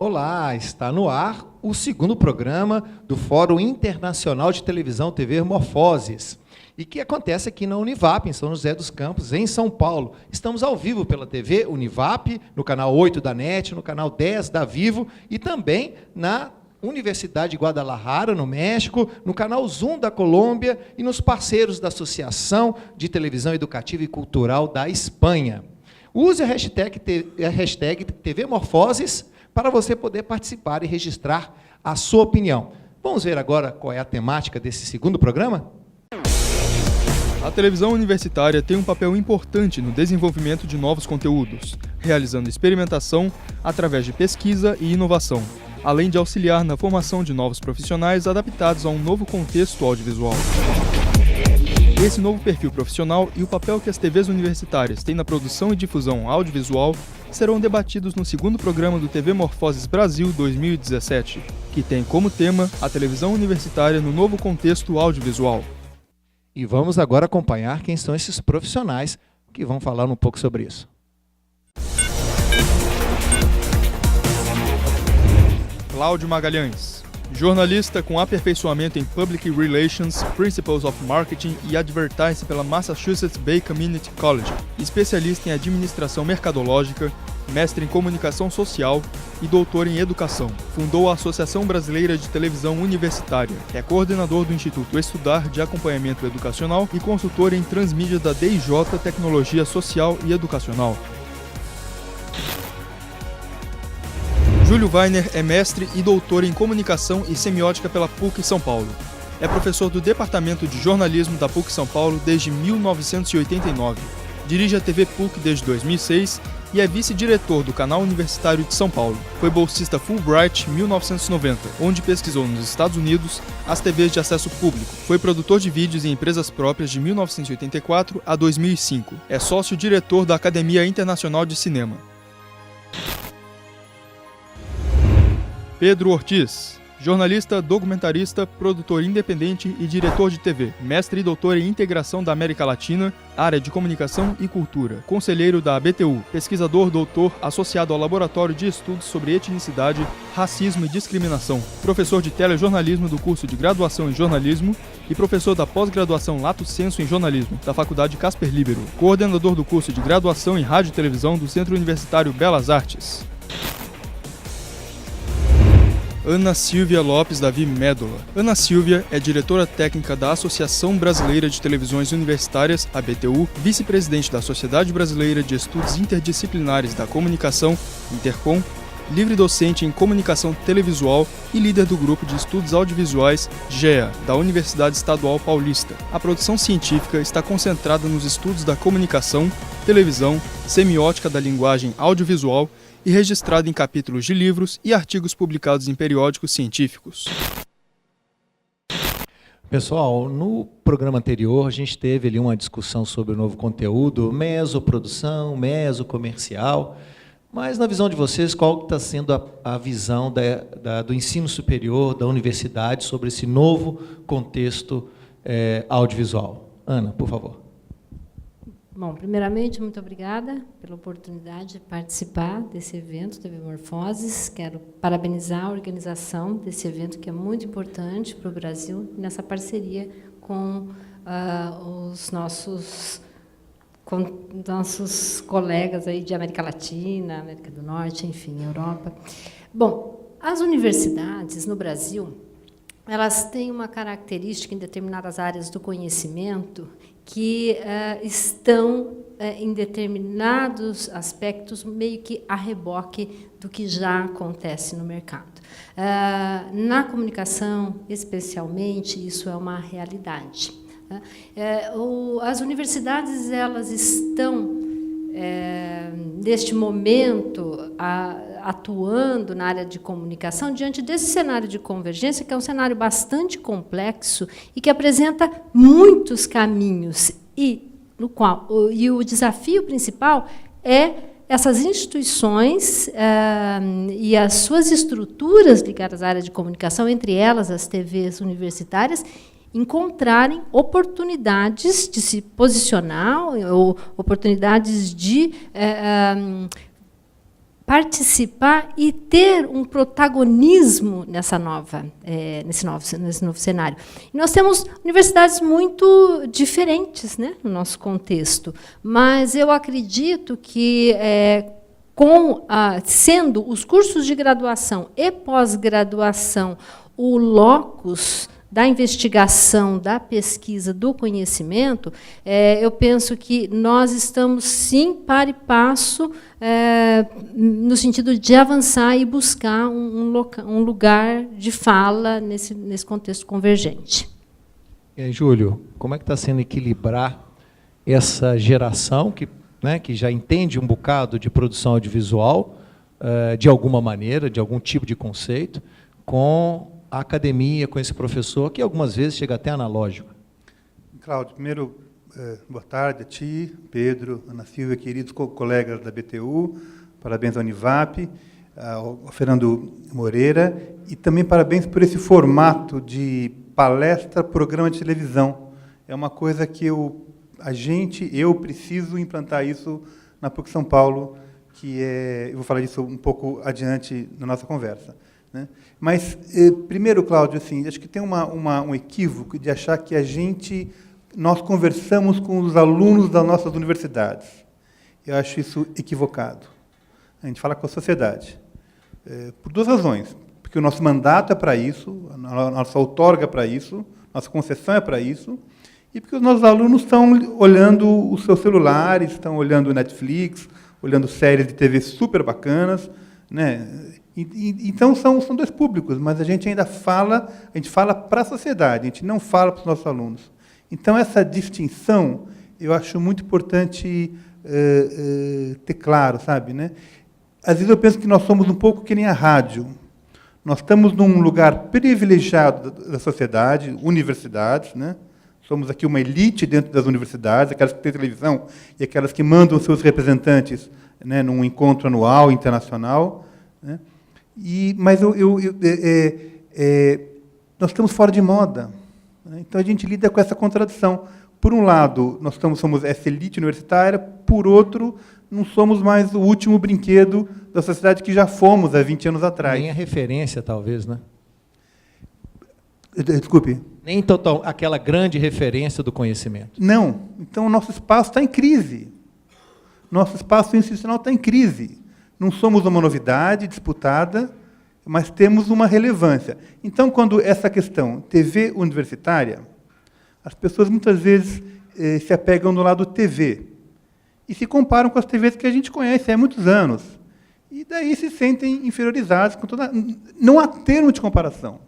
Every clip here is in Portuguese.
Olá, está no ar o segundo programa do Fórum Internacional de Televisão TV Morfoses, e que acontece aqui na Univap, em São José dos Campos, em São Paulo. Estamos ao vivo pela TV Univap, no canal 8 da NET, no canal 10 da Vivo, e também na Universidade de Guadalajara, no México, no canal Zoom da Colômbia e nos parceiros da Associação de Televisão Educativa e Cultural da Espanha. Use a hashtag TV Morfoses para você poder participar e registrar a sua opinião. Vamos ver agora qual é a temática desse segundo programa? A televisão universitária tem um papel importante no desenvolvimento de novos conteúdos, realizando experimentação através de pesquisa e inovação, além de auxiliar na formação de novos profissionais adaptados a um novo contexto audiovisual. Esse novo perfil profissional e o papel que as TVs universitárias têm na produção e difusão audiovisual serão debatidos no segundo programa do TV Morfoses Brasil 2017, que tem como tema a televisão universitária no novo contexto audiovisual. E vamos agora acompanhar quem são esses profissionais que vão falar um pouco sobre isso. Cláudio Magalhães, jornalista com aperfeiçoamento em Public Relations, Principles of Marketing e Advertising pela Massachusetts Bay Community College, especialista em administração mercadológica, mestre em comunicação social e doutor em educação. Fundou a Associação Brasileira de Televisão Universitária. É coordenador do Instituto Estudar de Acompanhamento Educacional e consultor em transmídia da DIJ Tecnologia Social e Educacional. Júlio Weiner é mestre e doutor em Comunicação e Semiótica pela PUC São Paulo. É professor do Departamento de Jornalismo da PUC São Paulo desde 1989. Dirige a TV PUC desde 2006 e é vice-diretor do Canal Universitário de São Paulo. Foi bolsista Fulbright 1990, onde pesquisou nos Estados Unidos as TVs de acesso público. Foi produtor de vídeos em empresas próprias de 1984 a 2005. É sócio-diretor da Academia Internacional de Cinema. Pedro Ortiz, jornalista, documentarista, produtor independente e diretor de TV, mestre e doutor em Integração da América Latina, área de Comunicação e Cultura, conselheiro da ABTU, pesquisador doutor associado ao Laboratório de Estudos sobre Etnicidade, Racismo e Discriminação, professor de telejornalismo do curso de graduação em jornalismo e professor da pós-graduação Lato Sensu em jornalismo, da Faculdade Casper Libero, coordenador do curso de graduação em rádio e televisão do Centro Universitário Belas Artes. Ana Silvia Lopes Davi Médola. Ana Silvia é diretora técnica da Associação Brasileira de Televisões Universitárias, ABTU, vice-presidente da Sociedade Brasileira de Estudos Interdisciplinares da Comunicação, Intercom, livre docente em Comunicação Televisual e líder do Grupo de Estudos Audiovisuais, GEA, da Universidade Estadual Paulista. A produção científica está concentrada nos estudos da comunicação, televisão, semiótica da linguagem audiovisual e registrado em capítulos de livros e artigos publicados em periódicos científicos. Pessoal, no programa anterior a gente teve ali uma discussão sobre o novo conteúdo, mesoprodução, mesocomercial, mas na visão de vocês, qual está sendo a visão do ensino superior, da universidade, sobre esse novo contexto audiovisual? Ana, por favor. Bom, primeiramente, muito obrigada pela oportunidade de participar desse evento, TV Morfoses. Quero parabenizar a organização desse evento, que é muito importante para o Brasil, nessa parceria com os nossos colegas aí de América Latina, América do Norte, enfim, Europa. Bom, as universidades no Brasil, elas têm uma característica em determinadas áreas do conhecimento que estão, em determinados aspectos, meio que a reboque do que já acontece no mercado. Na comunicação, especialmente, isso é uma realidade. As universidades, elas estão, neste momento, atuando na área de comunicação diante desse cenário de convergência, que é um cenário bastante complexo e que apresenta muitos caminhos, e o desafio principal é essas instituições e as suas estruturas ligadas à área de comunicação, entre elas as TVs universitárias, encontrarem oportunidades de se posicionar, ou oportunidades de participar e ter um protagonismo nesse novo cenário. E nós temos universidades muito diferentes, né, no nosso contexto, mas eu acredito que, sendo os cursos de graduação e pós-graduação o locus da investigação, da pesquisa, do conhecimento, eu penso que nós estamos, sim, para e passo, no sentido de avançar e buscar um lugar de fala nesse contexto convergente. E aí, Júlio, como é que está sendo equilibrar essa geração que já entende um bocado de produção audiovisual, de alguma maneira, de algum tipo de conceito, com a academia, com esse professor, que algumas vezes chega até analógico? Cláudio, primeiro, boa tarde a ti, Pedro, Ana Silvia, queridos colegas da BTU, parabéns ao Univap, ao Fernando Moreira, e também parabéns por esse formato de palestra, programa de televisão. É uma coisa que eu preciso implantar isso na PUC São Paulo, eu vou falar disso um pouco adiante na nossa conversa, né? Mas, primeiro, Cláudio, assim, acho que tem um equívoco de achar que nós conversamos com os alunos das nossas universidades. Eu acho isso equivocado. A gente fala com a sociedade. Por duas razões. Porque o nosso mandato é para isso, a nossa outorga é para isso, nossa concessão é para isso, e porque os nossos alunos estão olhando os seus celulares, estão olhando Netflix, olhando séries de TV super bacanas, né? Então, são dois públicos, mas a gente ainda fala para a sociedade, a gente não fala para os nossos alunos. Então, essa distinção, eu acho muito importante ter claro, sabe, né? Às vezes eu penso que nós somos um pouco que nem a rádio. Nós estamos num lugar privilegiado da sociedade, universidades, né? Somos aqui uma elite dentro das universidades, aquelas que têm televisão e aquelas que mandam seus representantes, né, num encontro anual, internacional, né? Mas nós estamos fora de moda, né? Então, a gente lida com essa contradição. Por um lado, nós somos essa elite universitária, por outro, não somos mais o último brinquedo da sociedade que já fomos há 20 anos atrás. Nem a referência, talvez, né? Desculpe. Nem total, aquela grande referência do conhecimento. Não. Então, o nosso espaço está em crise. Nosso espaço institucional está em crise. Não somos uma novidade disputada, mas temos uma relevância. Então, quando essa questão, TV universitária, as pessoas muitas vezes se apegam do lado TV e se comparam com as TVs que a gente conhece há muitos anos. E daí se sentem inferiorizados. Não há termo de comparação.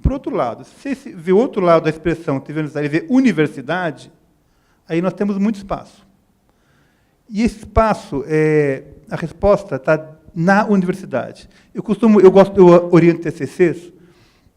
Por outro lado, se você vê o outro lado da expressão TV universitária e vê universidade, aí nós temos muito espaço. E esse espaço, a resposta está na universidade. Eu oriento TCCs,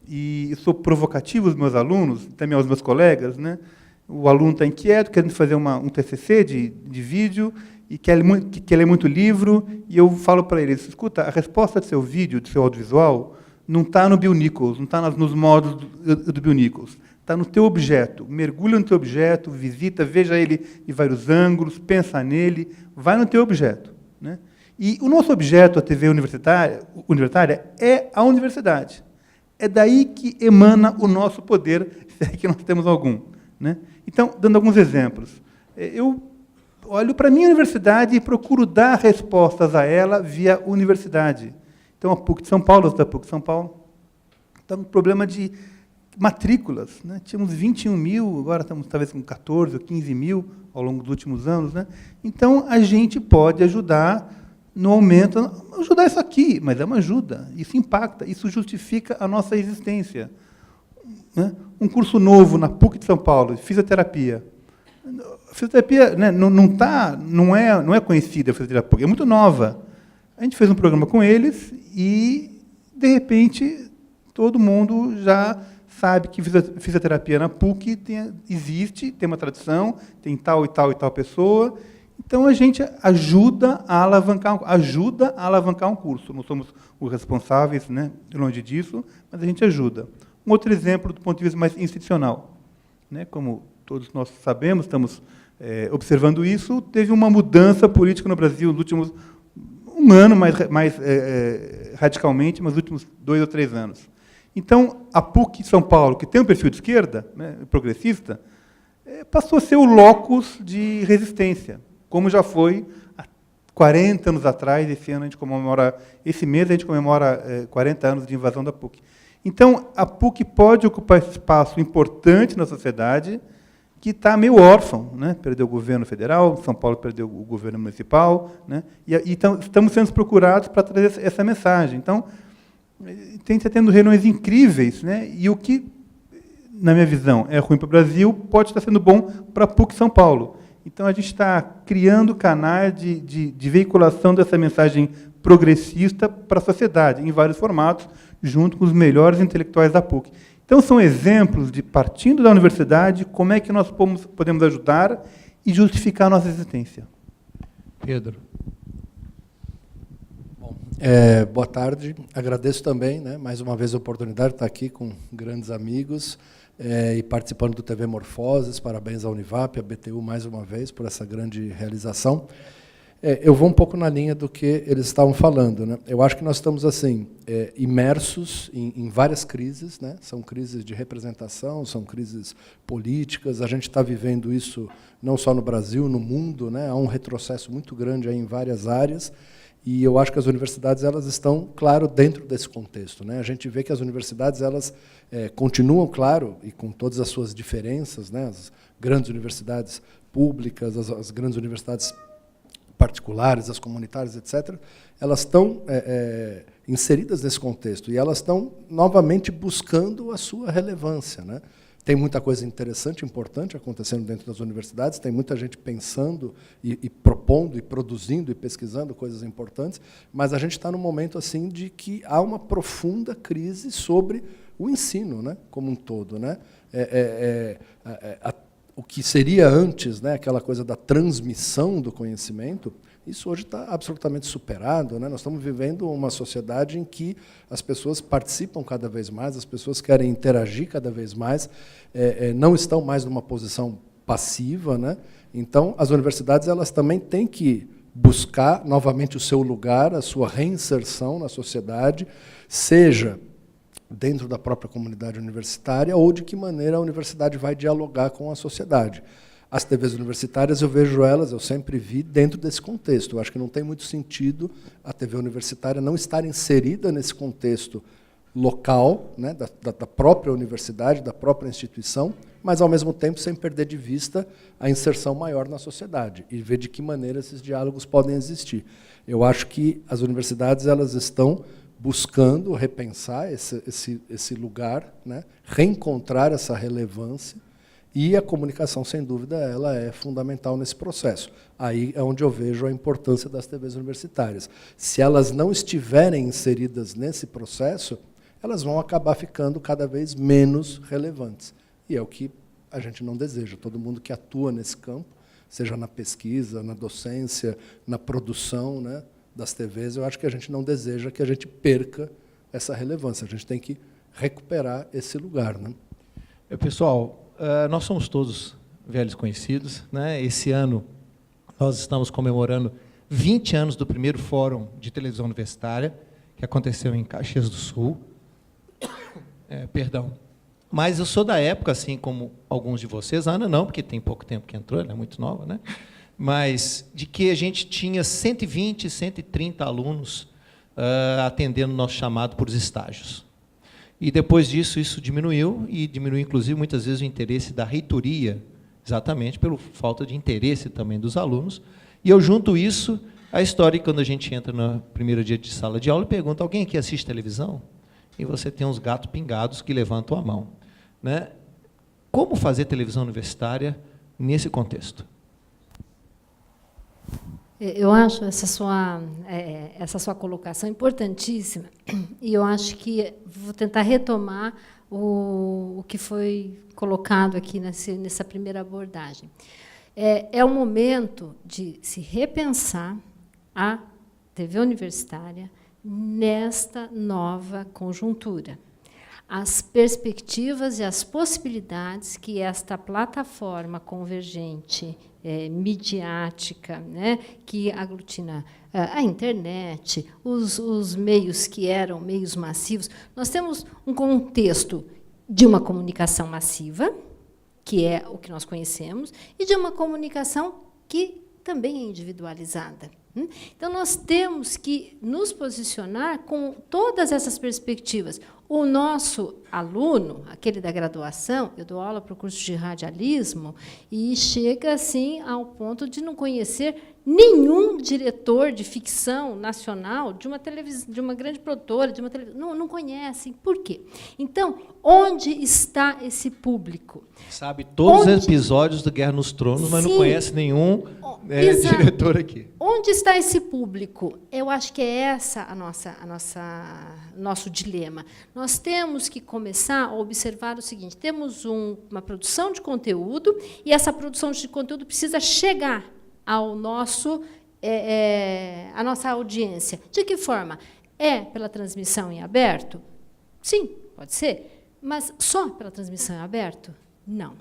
e sou provocativo aos meus alunos, também aos meus colegas, né? O aluno está inquieto, querendo fazer um TCC de vídeo, e quer ler muito livro, e eu falo para eles, escuta, a resposta do seu vídeo, do seu audiovisual, não está no Bionichols, não está nos modos do Bionichols, está no teu objeto. Mergulha no teu objeto, visita, veja ele de vários ângulos, pensa nele, vai no teu objeto, né? E o nosso objeto, a TV universitária é a universidade. É daí que emana o nosso poder, se é que nós temos algum, né? Então, dando alguns exemplos, eu olho para a minha universidade e procuro dar respostas a ela via universidade. Então, a PUC de São Paulo, da PUC de São Paulo, está com um problema de matrículas, né? Tínhamos 21 mil, agora estamos talvez com 14 ou 15 mil ao longo dos últimos anos, né? Então, a gente pode ajudar no aumento, ajudar isso aqui, mas é uma ajuda, isso impacta, isso justifica a nossa existência, né? Um curso novo na PUC de São Paulo, de fisioterapia. A fisioterapia, né, não é conhecida, a fisioterapia, é muito nova. A gente fez um programa com eles e, de repente, todo mundo já sabe que fisioterapia na PUC existe, tem uma tradição, tem tal e tal e tal pessoa. Então, a gente ajuda a alavancar um curso. Não somos os responsáveis, né, longe disso, mas a gente ajuda. Um outro exemplo, do ponto de vista mais institucional, né, como todos nós sabemos, estamos observando isso, teve uma mudança política no Brasil nos últimos um ano mais radicalmente, nos últimos 2 ou 3 anos. Então, a PUC São Paulo, que tem um perfil de esquerda, né, progressista, passou a ser o locus de resistência, como já foi há 40 anos atrás. Esse mês a gente comemora 40 anos de invasão da PUC. Então, a PUC pode ocupar esse espaço importante na sociedade, que está meio órfão, né? Perdeu o governo federal, São Paulo perdeu o governo municipal, né? Então, estamos sendo procurados para trazer essa mensagem. Então, tem tendo reuniões incríveis, né? E o que, na minha visão, é ruim para o Brasil, pode estar sendo bom para a PUC São Paulo. Então, a gente está criando canais de veiculação dessa mensagem progressista para a sociedade, em vários formatos, junto com os melhores intelectuais da PUC. Então, são exemplos de, partindo da universidade, como é que nós podemos ajudar e justificar a nossa existência. Pedro. Bom, boa tarde. Agradeço também, né, mais uma vez a oportunidade de estar aqui com grandes amigos e participando do TV Morfoses. Parabéns à Univap, à BTU, mais uma vez, por essa grande realização. Eu vou um pouco na linha do que eles estavam falando, né? Eu acho que nós estamos assim imersos em várias crises, né? São crises de representação, são crises políticas. A gente está vivendo isso não só no Brasil, no mundo, né? Há um retrocesso muito grande aí em várias áreas. E eu acho que as universidades elas estão, claro, dentro desse contexto, né? A gente vê que as universidades elas continuam, claro, e com todas as suas diferenças, né? As grandes universidades públicas, as grandes universidades particulares, as comunitárias, etc., elas estão inseridas nesse contexto e elas estão novamente buscando a sua relevância, né? Tem muita coisa interessante, importante acontecendo dentro das universidades, tem muita gente pensando e propondo, e produzindo, e pesquisando coisas importantes, mas a gente está num momento assim de que há uma profunda crise sobre o ensino, né, como um todo, né? O que seria antes, né, aquela coisa da transmissão do conhecimento, isso hoje está absolutamente superado, né? Nós estamos vivendo uma sociedade em que as pessoas participam cada vez mais, as pessoas querem interagir cada vez mais, não estão mais numa posição passiva, né? Então, as universidades elas também têm que buscar novamente o seu lugar, a sua reinserção na sociedade, seja dentro da própria comunidade universitária ou de que maneira a universidade vai dialogar com a sociedade. As TVs universitárias, eu sempre vi dentro desse contexto. Eu acho que não tem muito sentido a TV universitária não estar inserida nesse contexto local, né, da própria universidade, da própria instituição, mas, ao mesmo tempo, sem perder de vista a inserção maior na sociedade e ver de que maneira esses diálogos podem existir. Eu acho que as universidades elas estão buscando repensar esse lugar, né, reencontrar essa relevância, e a comunicação, sem dúvida, ela é fundamental nesse processo. Aí é onde eu vejo a importância das TVs universitárias. Se elas não estiverem inseridas nesse processo, elas vão acabar ficando cada vez menos relevantes. E é o que a gente não deseja. Todo mundo que atua nesse campo, seja na pesquisa, na docência, na produção, né, das TVs, eu acho que a gente não deseja que a gente perca essa relevância. A gente tem que recuperar esse lugar, né? Pessoal, nós somos todos velhos conhecidos, né? Esse ano nós estamos comemorando 20 anos do primeiro Fórum de Televisão Universitária, que aconteceu em Caxias do Sul. Perdão. Mas eu sou da época, assim como alguns de vocês, a Ana não, porque tem pouco tempo que entrou, ela é muito nova, né? Mas de que a gente tinha 120, 130 alunos atendendo o nosso chamado por estágios. E, depois disso, isso diminuiu, e diminuiu, inclusive, muitas vezes, o interesse da reitoria, exatamente pela falta de interesse também dos alunos. E eu junto isso à história que, quando a gente entra no primeiro dia de sala de aula e pergunta: alguém aqui assiste televisão? E você tem uns gatos pingados que levantam a mão, né? Como fazer televisão universitária nesse contexto? Eu acho essa sua colocação importantíssima, e eu acho que vou tentar retomar o que foi colocado aqui nessa primeira abordagem. É o momento de se repensar a TV universitária nesta nova conjuntura. As perspectivas e as possibilidades que esta plataforma convergente midiática, né, que aglutina a internet, os meios que eram meios massivos. Nós temos um contexto de uma comunicação massiva, que é o que nós conhecemos, e de uma comunicação que também é individualizada. Então, nós temos que nos posicionar com todas essas perspectivas. O nosso aluno, aquele da graduação, eu dou aula para o curso de radialismo, e chega assim ao ponto de não conhecer nenhum diretor de ficção nacional de uma televisão, de uma grande produtora, de uma televisão, não conhecem. Por quê? Então, onde está esse público? Sabe todos os episódios do Guerra nos Tronos, mas não conhece nenhum diretor aqui. Onde está esse público? Eu acho que é essa nosso dilema. Nós temos que começar a observar o seguinte: temos uma produção de conteúdo, e essa produção de conteúdo precisa chegar ao a nossa audiência. De que forma? É pela transmissão em aberto? Sim, pode ser. Mas só pela transmissão em aberto? Não.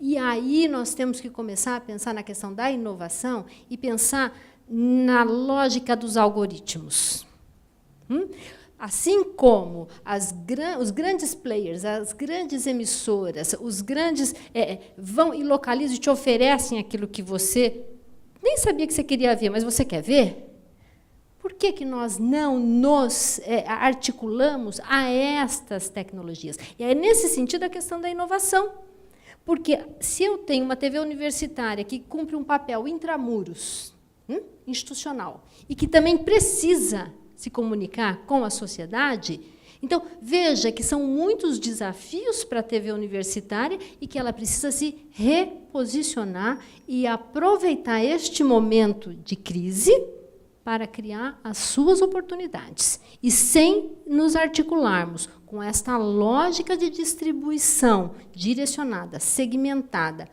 E aí nós temos que começar a pensar na questão da inovação e pensar na lógica dos algoritmos. Assim como os grandes players, as grandes emissoras, os grandes vão e localizam e te oferecem aquilo que você nem sabia que você queria ver, mas você quer ver? Por que nós não nos articulamos a estas tecnologias? E é nesse sentido a questão da inovação. Porque se eu tenho uma TV universitária que cumpre um papel intramuros, institucional, e que também precisa se comunicar com a sociedade, então, veja que são muitos desafios para a TV universitária e que ela precisa se reposicionar e aproveitar este momento de crise para criar as suas oportunidades. E sem nos articularmos com esta lógica de distribuição direcionada, segmentada,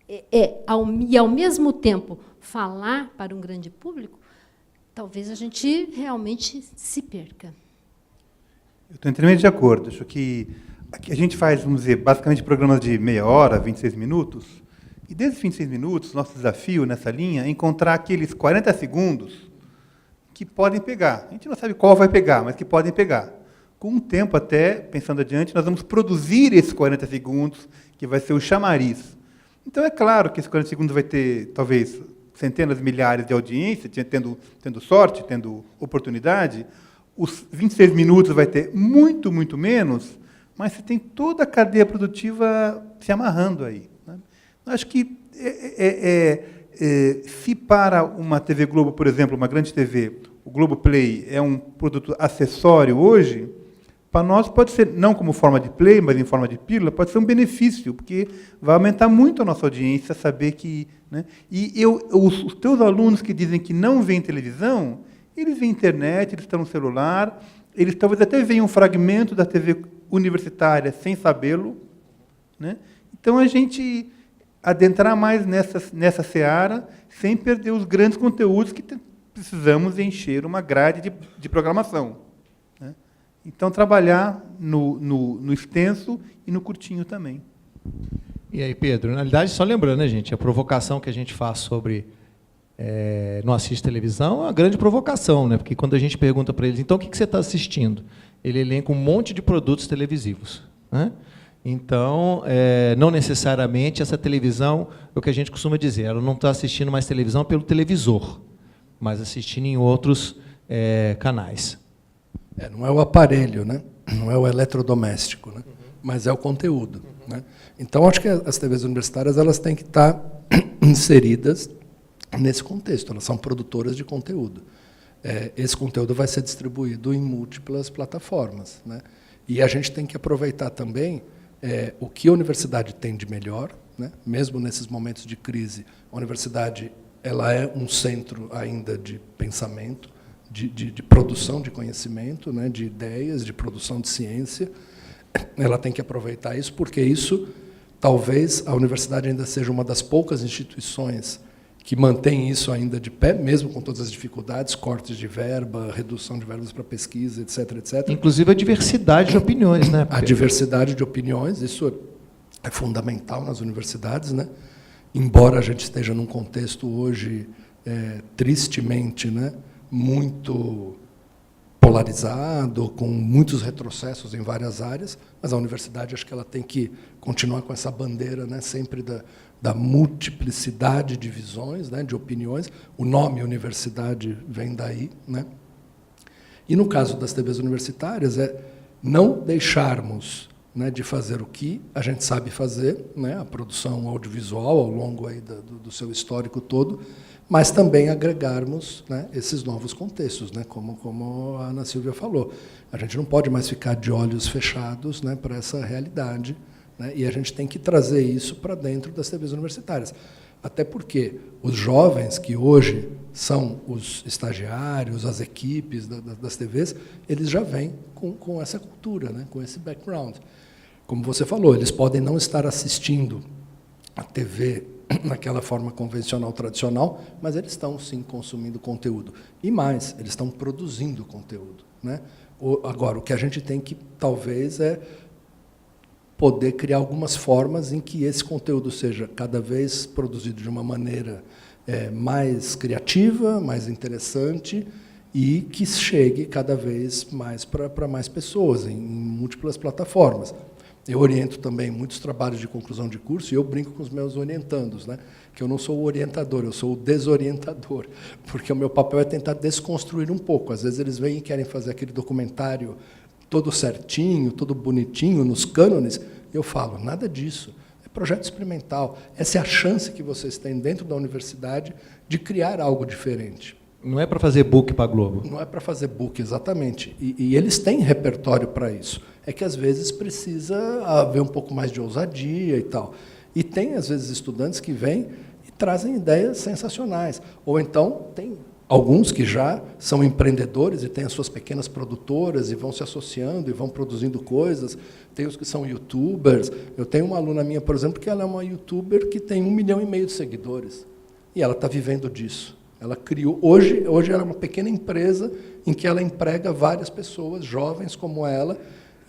e, ao mesmo tempo, falar para um grande público, talvez a gente realmente se perca. Eu estou inteiramente de acordo. Acho que aqui a gente faz, vamos dizer, basicamente programas de meia hora, 26 minutos, e desses 26 minutos, nosso desafio nessa linha é encontrar aqueles 40 segundos que podem pegar. A gente não sabe qual vai pegar, mas que podem pegar. Com o tempo, até, pensando adiante, nós vamos produzir esses 40 segundos, que vai ser o chamariz. Então, é claro que esses 40 segundos vai ter, talvez, centenas, milhares de audiência, tendo sorte, tendo oportunidade. Os 26 minutos vai ter muito, muito menos, mas você tem toda a cadeia produtiva se amarrando aí. Né? Acho que, se para uma TV Globo, por exemplo, uma grande TV, o Globoplay é um produto acessório hoje, para nós pode ser, não como forma de play, mas em forma de pílula, pode ser um benefício, porque vai aumentar muito a nossa audiência, saber que... Né? E os teus alunos que dizem que não veem televisão, eles veem internet, eles estão no celular, eles talvez até veem um fragmento da TV universitária sem sabê-lo. Né? Então, a gente adentrar mais nessa seara, sem perder os grandes conteúdos que precisamos encher uma grade de programação. Né? Então, trabalhar no extenso e no curtinho também. E aí, Pedro, na realidade, só lembrando, né, gente, a provocação que a gente faz sobre não assiste televisão é uma grande provocação, né? Porque quando a gente pergunta para eles, então, o que você está assistindo? Ele elenca um monte de produtos televisivos. Né? Então, não necessariamente essa televisão, é o que a gente costuma dizer, ela não está assistindo mais televisão pelo televisor, mas assistindo em outros canais. Não é o aparelho, né? Não é o eletrodoméstico, né? Mas é o conteúdo. Né? Então, acho que as TVs universitárias elas têm que estar inseridas nesse contexto, elas são produtoras de conteúdo. Esse conteúdo vai ser distribuído em múltiplas plataformas. Né? E a gente tem que aproveitar também o que a universidade tem de melhor, né? Mesmo nesses momentos de crise, a universidade ela é um centro ainda de pensamento, de produção de conhecimento, né? De ideias, de produção de ciência. Ela tem que aproveitar isso, porque isso, talvez, a universidade ainda seja uma das poucas instituições que mantém isso ainda de pé, mesmo com todas as dificuldades, cortes de verba, redução de verbas para pesquisa, etc., etc. Inclusive a diversidade de opiniões, né? A diversidade de opiniões, isso é fundamental nas universidades, né? embora a gente esteja num contexto hoje, tristemente, né, muito polarizado, com muitos retrocessos em várias áreas, mas a universidade, acho que ela tem que continuar com essa bandeira, né, sempre da multiplicidade de visões, né, de opiniões. O nome universidade vem daí, né? E, no caso das TVs universitárias, não deixarmos, né, de fazer o que a gente sabe fazer, né, a produção audiovisual ao longo aí do seu histórico todo, mas também agregarmos, né, esses novos contextos, né, como a Ana Silvia falou. A gente não pode mais ficar de olhos fechados, né, para essa realidade, né, e a gente tem que trazer isso para dentro das TVs universitárias. Até porque os jovens, que hoje são os estagiários, as equipes das TVs, eles já vêm com essa cultura, né, com esse background. Como você falou, eles podem não estar assistindo a TV naquela forma convencional, tradicional, mas eles estão, sim, consumindo conteúdo. E mais, eles estão produzindo conteúdo, né? Agora, o que a gente tem que, talvez, poder criar algumas formas em que esse conteúdo seja cada vez produzido de uma maneira mais criativa, mais interessante, e que chegue cada vez mais para mais pessoas, em múltiplas plataformas. Eu oriento também muitos trabalhos de conclusão de curso, e eu brinco com os meus orientandos, né, que eu não sou o orientador, eu sou o desorientador, porque o meu papel é tentar desconstruir um pouco. Às vezes eles vêm e querem fazer aquele documentário todo certinho, todo bonitinho, nos cânones, eu falo, nada disso. É projeto experimental. Essa é a chance que vocês têm dentro da universidade de criar algo diferente. Não é para fazer book para a Globo. Não é para fazer book, exatamente. E eles têm repertório para isso. É que, às vezes, precisa haver um pouco mais de ousadia e tal. E tem, às vezes, estudantes que vêm e trazem ideias sensacionais. Ou então, tem alguns que já são empreendedores e têm as suas pequenas produtoras e vão se associando e vão produzindo coisas. Tem os que são youtubers. Eu tenho uma aluna minha, por exemplo, que ela é uma youtuber que tem 1,5 milhão de seguidores. E ela está vivendo disso. Ela criou, hoje ela é uma pequena empresa em que ela emprega várias pessoas, jovens como ela,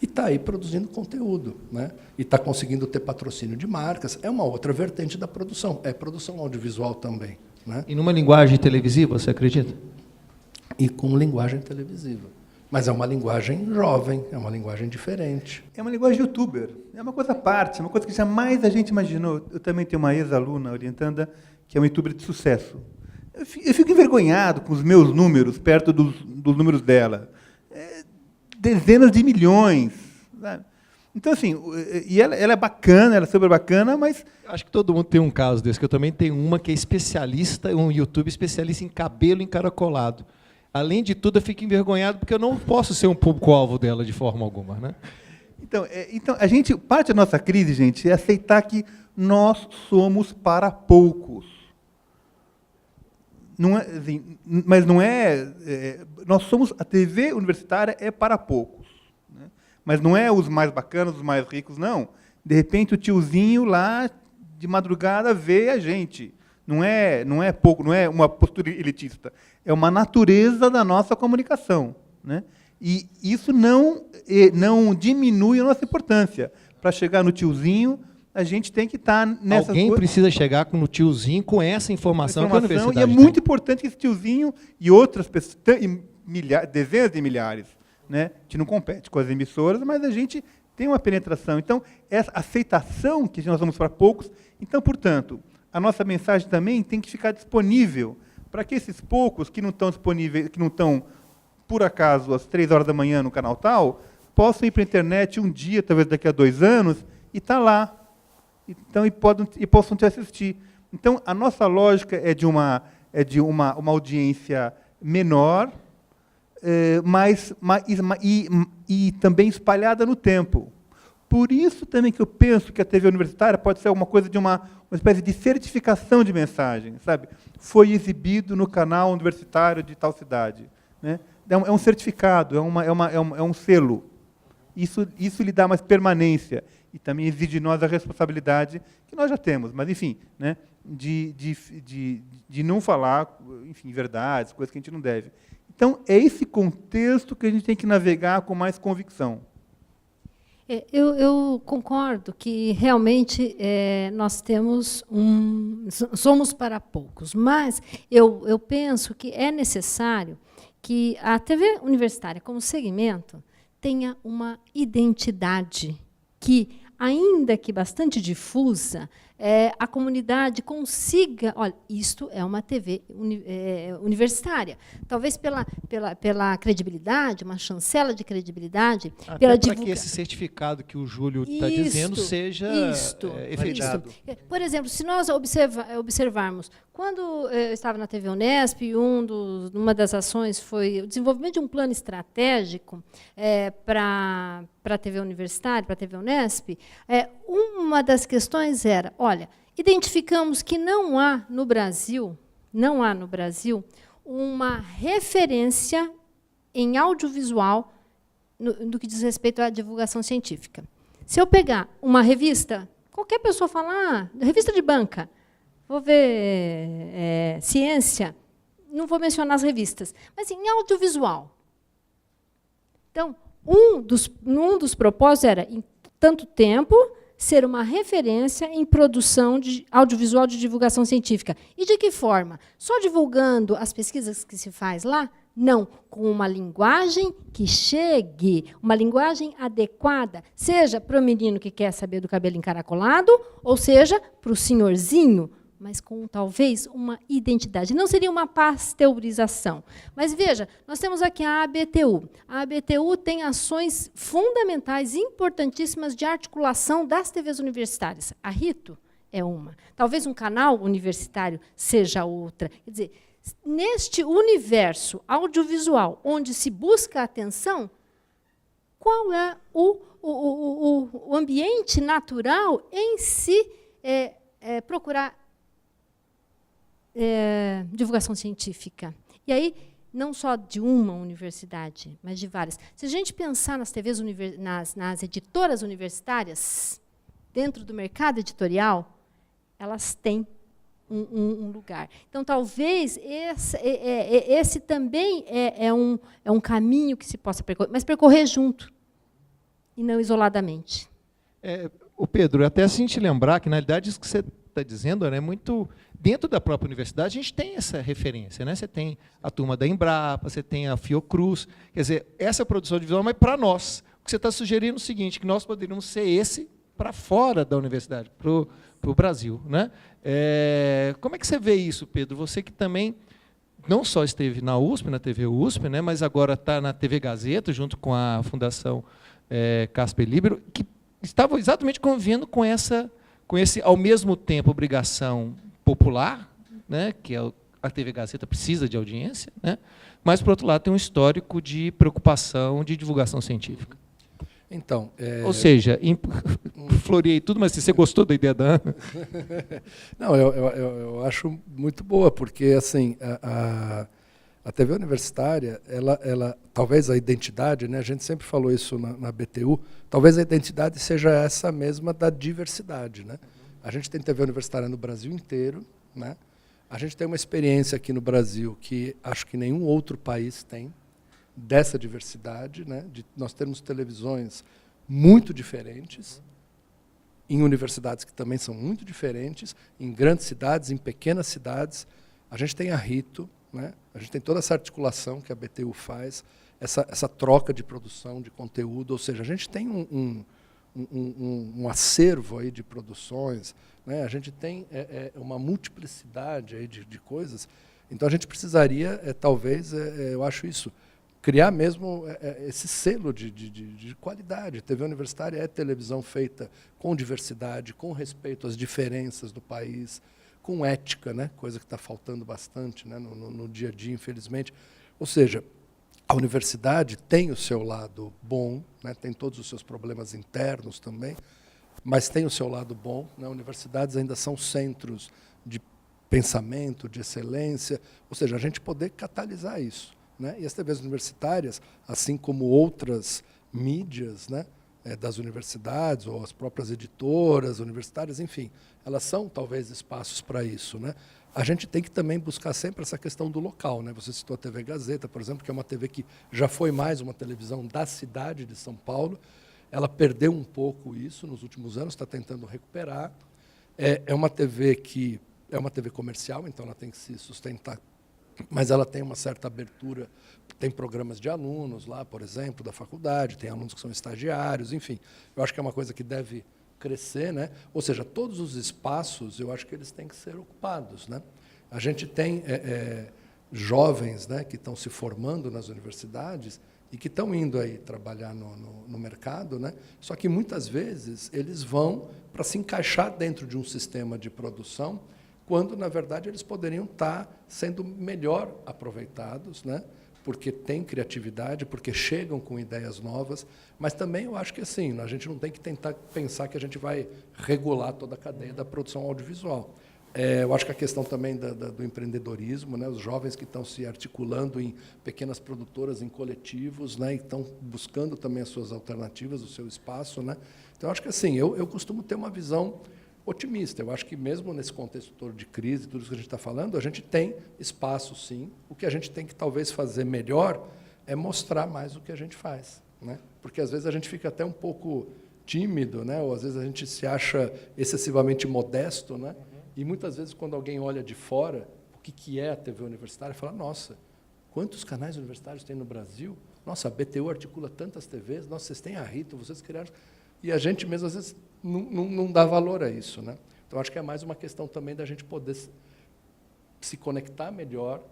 e está aí produzindo conteúdo, né? E está conseguindo ter patrocínio de marcas. É uma outra vertente da produção, é produção audiovisual também, né? E numa linguagem televisiva, você acredita? E com linguagem televisiva. Mas é uma linguagem jovem, é uma linguagem diferente. É uma linguagem youtuber, é uma coisa à parte, é uma coisa que jamais a gente imaginou. Eu também tenho uma ex-aluna orientanda que é uma youtuber de sucesso. Eu fico envergonhado com os meus números, perto dos números dela. Dezenas de milhões. Sabe? Então, assim, e ela é bacana, ela é super bacana, mas... Acho que todo mundo tem um caso desse, que eu também tenho uma que é especialista, um YouTube especialista em cabelo encaracolado. Além de tudo, eu fico envergonhado, porque eu não posso ser um público-alvo dela de forma alguma, né? Então, parte da nossa crise, gente, é aceitar que nós somos para poucos. Não é, assim, mas não nós somos, a TV universitária é para poucos, né? Mas não é os mais bacanas, os mais ricos, não. De repente o tiozinho lá de madrugada vê a gente. Não é pouco, não é uma postura elitista. É uma natureza da nossa comunicação, né? E isso não diminui a nossa importância. Para chegar no tiozinho, a gente tem que estar nessa... Alguém precisa chegar no tiozinho com essa informação que a universidade e é muito importante que esse tiozinho e outras pessoas, dezenas de milhares, né? A gente não compete com as emissoras, mas a gente tem uma penetração. Então, essa aceitação que nós vamos para poucos... Então, portanto, a nossa mensagem também tem que ficar disponível para que esses poucos que não estão disponíveis, que não estão, por acaso, às 3 horas da manhã no canal tal, possam ir para a internet um dia, talvez daqui a 2 anos, e estar lá. Então, e possam te assistir. Então, a nossa lógica é de uma audiência menor, e também espalhada no tempo. Por isso também que eu penso que a TV universitária pode ser alguma coisa de uma espécie de certificação de mensagem, sabe? Foi exibido no canal universitário de tal cidade, né? É um certificado, é um selo. Isso lhe dá mais permanência. E também exige de nós a responsabilidade que nós já temos, mas, enfim, né, de não falar, enfim, verdades, coisas que a gente não deve. Então, é esse contexto que a gente tem que navegar com mais convicção. Eu concordo que realmente nós temos somos para poucos, mas eu penso que é necessário que a TV universitária, como segmento, tenha uma identidade que, ainda que bastante difusa, a comunidade consiga... Olha, isto é uma TV universitária. Talvez pela credibilidade, uma chancela de credibilidade. Até para que esse certificado que o Júlio está dizendo seja efetivado. Por exemplo, se nós observarmos, quando eu estava na TV Unesp, uma das ações foi o desenvolvimento de um plano estratégico para a TV universitária, para a TV Unesp, uma das questões era, olha, identificamos que não há no Brasil uma referência em audiovisual no que diz respeito à divulgação científica. Se eu pegar uma revista, qualquer pessoa fala, revista de banca, vou ver ciência, não vou mencionar as revistas, mas em audiovisual. Então, um dos propósitos era, em tanto tempo, ser uma referência em produção de audiovisual de divulgação científica. E de que forma? Só divulgando as pesquisas que se faz lá? Não, com uma linguagem que chegue, uma linguagem adequada, seja para o menino que quer saber do cabelo encaracolado, ou seja, para o senhorzinho, mas com, talvez, uma identidade. Não seria uma pasteurização. Mas, veja, nós temos aqui a ABTU. A ABTU tem ações fundamentais, importantíssimas, de articulação das TVs universitárias. A RITO é uma. Talvez um canal universitário seja outra. Quer dizer, neste universo audiovisual, onde se busca a atenção, qual é o ambiente natural em se procurar divulgação científica? E aí, não só de uma universidade, mas de várias. Se a gente pensar nas TVs, nas editoras universitárias, dentro do mercado editorial, elas têm um lugar. Então, talvez esse também é um caminho que se possa percorrer, mas percorrer junto, e não isoladamente. O Pedro, até a gente lembrar que, na realidade, isso que você está dizendo é muito... Dentro da própria universidade, a gente tem essa referência, né? Você tem a turma da Embrapa, você tem a Fiocruz. Quer dizer, essa produção audiovisual, mas para nós. O que você está sugerindo é o seguinte, que nós poderíamos ser esse para fora da universidade, para o Brasil, né? Como é que você vê isso, Pedro? Você que também não só esteve na USP, na TV USP, né, mas agora está na TV Gazeta, junto com a Fundação Casper Libero, que estavam exatamente convivendo com esse, ao mesmo tempo, obrigação popular, né, que a TV Gazeta precisa de audiência, né, mas, por outro lado, tem um histórico de preocupação de divulgação científica. Então, ou seja, floreei tudo, mas você gostou da ideia da Ana? Não, eu acho muito boa, porque assim, a TV universitária, ela talvez a identidade, né, a gente sempre falou isso na BTU, talvez a identidade seja essa mesma da diversidade, né? A gente tem TV universitária no Brasil inteiro, né? A gente tem uma experiência aqui no Brasil que acho que nenhum outro país tem, dessa diversidade, né? Nós temos televisões muito diferentes, em universidades que também são muito diferentes, em grandes cidades, em pequenas cidades. A gente tem a RITO, né? A gente tem toda essa articulação que a BTU faz, essa troca de produção, de conteúdo, ou seja, a gente tem um acervo aí de produções, né? A gente tem uma multiplicidade aí de coisas. Então, a gente precisaria, talvez, eu acho isso, criar mesmo esse selo de qualidade. TV universitária é televisão feita com diversidade, com respeito às diferenças do país, com ética, né? Coisa que está faltando bastante, né? no dia a dia, infelizmente. Ou seja, a universidade tem o seu lado bom, né? Tem todos os seus problemas internos também, mas tem o seu lado bom, né? Universidades ainda são centros de pensamento, de excelência, ou seja, a gente poder catalisar isso, né? E as TVs universitárias, assim como outras mídias, né, das universidades, ou as próprias editoras universitárias, enfim, elas são talvez espaços para isso, né? A gente tem que também buscar sempre essa questão do local, né? Você citou a TV Gazeta, por exemplo, que é uma TV que já foi mais uma televisão da cidade de São Paulo, Ela perdeu um pouco isso nos últimos anos, está tentando recuperar. É uma TV que é uma TV comercial, então ela tem que se sustentar, mas ela tem uma certa abertura, tem programas de alunos lá, por exemplo, da faculdade, tem alunos que são estagiários, enfim. Eu acho que é uma coisa que deve crescer, né? Ou seja, todos os espaços, eu acho que eles têm que ser ocupados, né? A gente tem jovens, né, que estão se formando nas universidades e que estão indo aí trabalhar no mercado, né? Só que muitas vezes eles vão para se encaixar dentro de um sistema de produção, quando na verdade eles poderiam estar sendo melhor aproveitados, né? Porque têm criatividade, porque chegam com ideias novas, mas também eu acho que assim, a gente não tem que tentar pensar que a gente vai regular toda a cadeia da produção audiovisual. Eu acho que a questão também do empreendedorismo, né, os jovens que estão se articulando em pequenas produtoras, em coletivos, né, e estão buscando também as suas alternativas, o seu espaço, né. Então, eu acho que assim, eu costumo ter uma visão otimista. Eu acho que mesmo nesse contexto todo de crise, tudo isso que a gente está falando, a gente tem espaço, sim. O que a gente tem que talvez fazer melhor é mostrar mais o que a gente faz, né? Porque às vezes a gente fica até um pouco tímido, né? Ou às vezes a gente se acha excessivamente modesto, né? E muitas vezes quando alguém olha de fora o que é a TV universitária, fala: nossa, quantos canais universitários tem no Brasil? Nossa, a BTU articula tantas TVs. Nossa, vocês têm a Rito, vocês criaram. E a gente mesmo às vezes não dá valor a isso, né? Então, acho que é mais uma questão também da gente poder se conectar melhor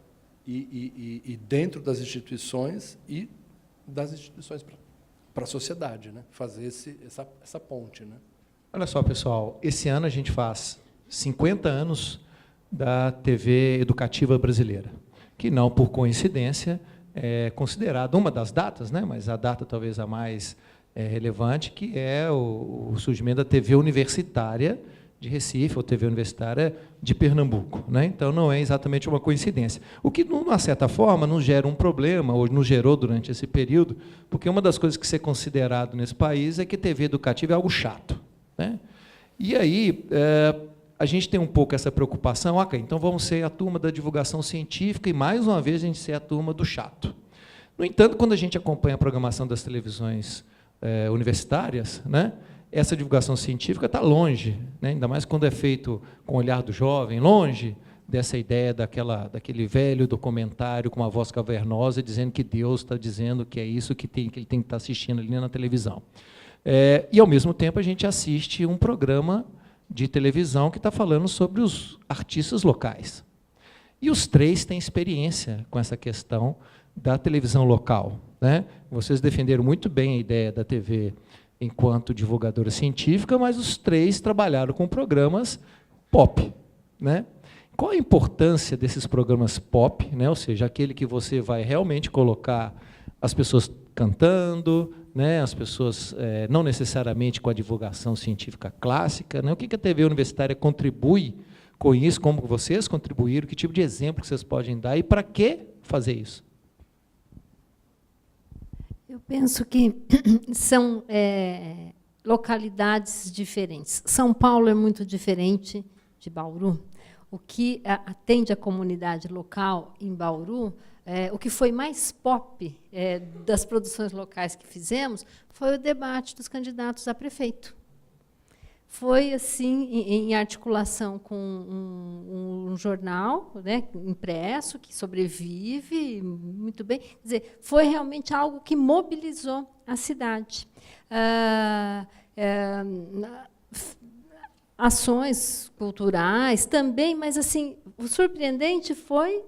e dentro das instituições e das instituições para a sociedade, né? Fazer essa ponte, né? Olha só, pessoal, esse ano a gente faz 50 anos da TV educativa brasileira, que não por coincidência é considerada uma das datas, né? Mas a data talvez a mais relevante, que é o surgimento da TV universitária de Recife, ou TV universitária de Pernambuco, né? Então, não é exatamente uma coincidência. O que, de uma certa forma, nos gera um problema, ou nos gerou durante esse período, porque uma das coisas que ser considerado nesse país é que TV educativa é algo chato, né? E aí, a gente tem um pouco essa preocupação, ok, então vamos ser a turma da divulgação científica e, mais uma vez, a gente ser a turma do chato. No entanto, quando a gente acompanha a programação das televisões universitárias, né, essa divulgação científica está longe, né, ainda mais quando é feito com o olhar do jovem, longe dessa ideia daquele velho documentário com uma voz cavernosa dizendo que Deus está dizendo que é isso que ele tem que estar assistindo ali na televisão. E, ao mesmo tempo, a gente assiste um programa de televisão que está falando sobre os artistas locais. E os três têm experiência com essa questão da televisão local, né? Vocês defenderam muito bem a ideia da TV enquanto divulgadora científica, mas os três trabalharam com programas pop, né? Qual a importância desses programas pop, né? Ou seja, aquele que você vai realmente colocar as pessoas cantando, né? As pessoas não necessariamente com a divulgação científica clássica, né? O que a TV universitária contribui com isso, como vocês contribuíram, que tipo de exemplo que vocês podem dar e para que fazer isso? Eu penso que são localidades diferentes. São Paulo é muito diferente de Bauru. O que atende a comunidade local em Bauru, o que foi mais pop das produções locais que fizemos, foi o debate dos candidatos a prefeito. Foi assim, em articulação com um jornal, né, impresso, que sobrevive muito bem. Quer dizer, foi realmente algo que mobilizou a cidade. Ações culturais também, mas assim, o surpreendente foi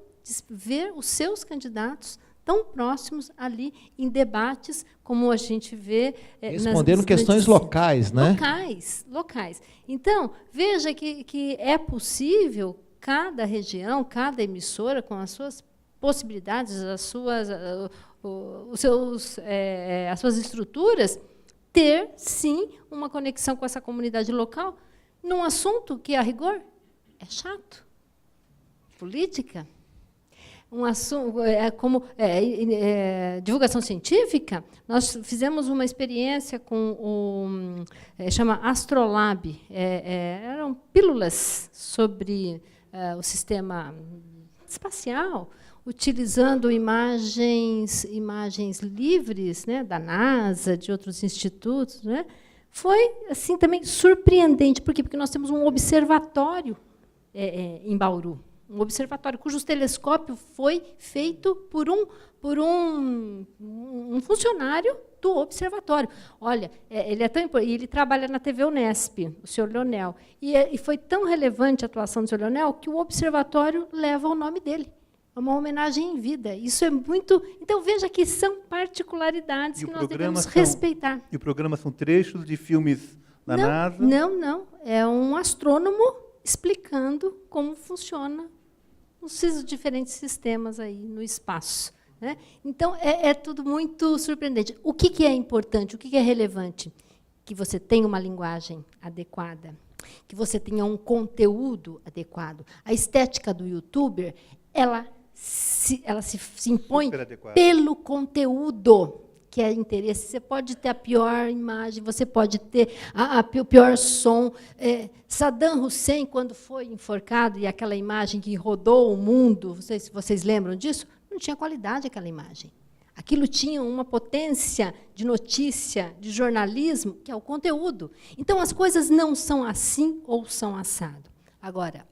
ver os seus candidatos tão próximos ali em debates, como a gente vê respondendo questões locais, né? Locais. Então, veja que é possível cada região, cada emissora, com as suas possibilidades, as suas estruturas, ter, sim, uma conexão com essa comunidade local, num assunto que, a rigor, é chato. Política. Um assunto como divulgação científica, nós fizemos uma experiência com chama Astrolab. Eram pílulas sobre o sistema espacial, utilizando imagens livres, né, da NASA, de outros institutos, né, foi assim também surpreendente. Por quê? Porque nós temos um observatório em Bauru, um observatório cujo telescópio foi feito por um funcionário do observatório. Olha, ele é tão importante, e ele trabalha na TV Unesp, o senhor Leonel. E foi tão relevante a atuação do senhor Leonel que o observatório leva o nome dele. É uma homenagem em vida. Isso é muito... Então, veja que são particularidades que nós devemos respeitar. E o programa são trechos de filmes da NASA? Não. É um astrônomo explicando como funciona os diferentes sistemas aí no espaço, né? Então, é tudo muito surpreendente. O que é importante, o que é relevante? Que você tenha uma linguagem adequada, que você tenha um conteúdo adequado. A estética do youtuber, ela se impõe pelo conteúdo, que é interesse. Você pode ter a pior imagem, você pode ter o pior som. Saddam Hussein, quando foi enforcado, e aquela imagem que rodou o mundo, não sei se vocês lembram disso, não tinha qualidade aquela imagem. Aquilo tinha uma potência de notícia, de jornalismo, que é o conteúdo. Então, as coisas não são assim ou são assado. Agora,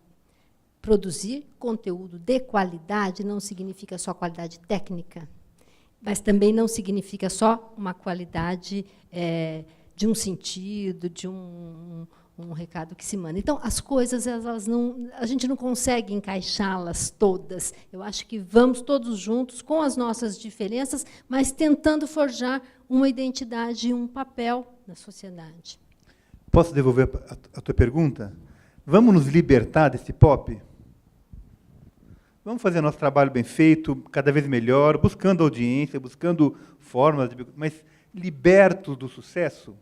produzir conteúdo de qualidade não significa só qualidade técnica, mas também não significa só uma qualidade de um sentido, de um recado que se manda. Então, as coisas, a gente não consegue encaixá-las todas. Eu acho que vamos todos juntos, com as nossas diferenças, mas tentando forjar uma identidade e um papel na sociedade. Posso devolver a tua pergunta? Vamos nos libertar desse pop? Vamos fazer nosso trabalho bem feito, cada vez melhor, buscando audiência, buscando formas, mas libertos do sucesso?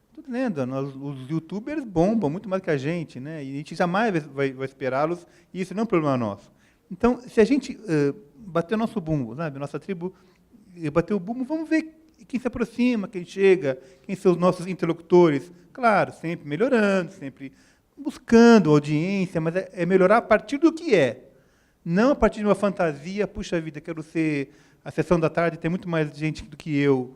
Estou dizendo, os youtubers bombam muito mais que a gente, né? E a gente jamais vai esperá-los, e isso não é um problema nosso. Então, se a gente bater o nosso bumbo, sabe? Nossa tribo bater o bumbo, vamos ver quem se aproxima, quem chega, quem são os nossos interlocutores. Claro, sempre melhorando, sempre buscando audiência, mas é melhorar a partir do que é. Não a partir de uma fantasia, puxa vida, quero ser a sessão da tarde, tem muito mais gente do que eu.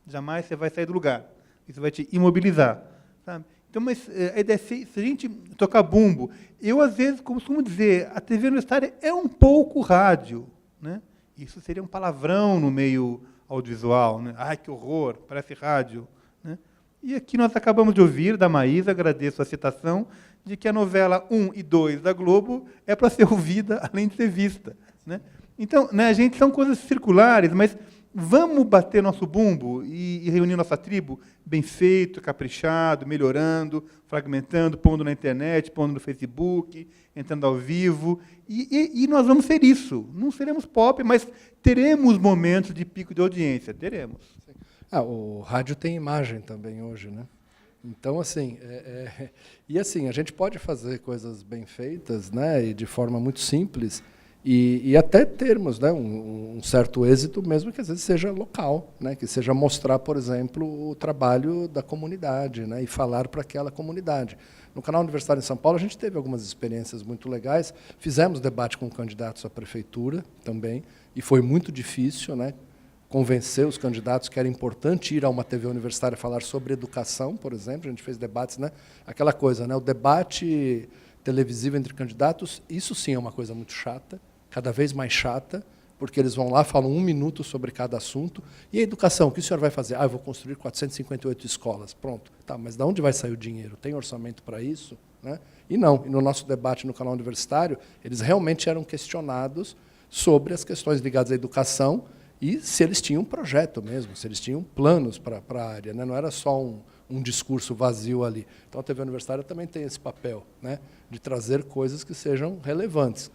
Jamais você vai sair do lugar. Isso vai te imobilizar. Sabe? Então, mas a ideia é, se a gente tocar bumbo, eu, às vezes, costumo dizer, a TV universitária é um pouco rádio. Né? Isso seria um palavrão no meio audiovisual. Né? Ai, que horror, parece rádio. Né? E aqui nós acabamos de ouvir, da Maísa, agradeço a citação, de que a novela 1 e 2 da Globo é para ser ouvida, além de ser vista. Né? Então, né, a gente são coisas circulares, mas vamos bater nosso bumbo e reunir nossa tribo bem feito, caprichado, melhorando, fragmentando, pondo na internet, pondo no Facebook, entrando ao vivo, e nós vamos ser isso. Não seremos pop, mas teremos momentos de pico de audiência, teremos. O rádio tem imagem também hoje, né? Então, assim, e assim, a gente pode fazer coisas bem feitas, né, e de forma muito simples, e até termos, né, um certo êxito, mesmo que às vezes seja local, né, que seja mostrar, por exemplo, o trabalho da comunidade, né, e falar para aquela comunidade. No Canal Universitário em São Paulo, a gente teve algumas experiências muito legais, fizemos debate com candidatos à prefeitura também, e foi muito difícil, né, convencer os candidatos que era importante ir a uma TV universitária falar sobre educação, por exemplo. A gente fez debates, né? Aquela coisa, né? O debate televisivo entre candidatos, isso sim é uma coisa muito chata, cada vez mais chata, porque eles vão lá, falam 1 minuto sobre cada assunto. E a educação, o que o senhor vai fazer? Eu vou construir 458 escolas. Pronto. Tá, mas de onde vai sair o dinheiro? Tem orçamento para isso? Né? E não. E no nosso debate no canal universitário, eles realmente eram questionados sobre as questões ligadas à educação, e se eles tinham um projeto mesmo, se eles tinham planos para a área, né? Não era só um discurso vazio ali. Então, a TV universitária também tem esse papel, né, de trazer coisas que sejam relevantes.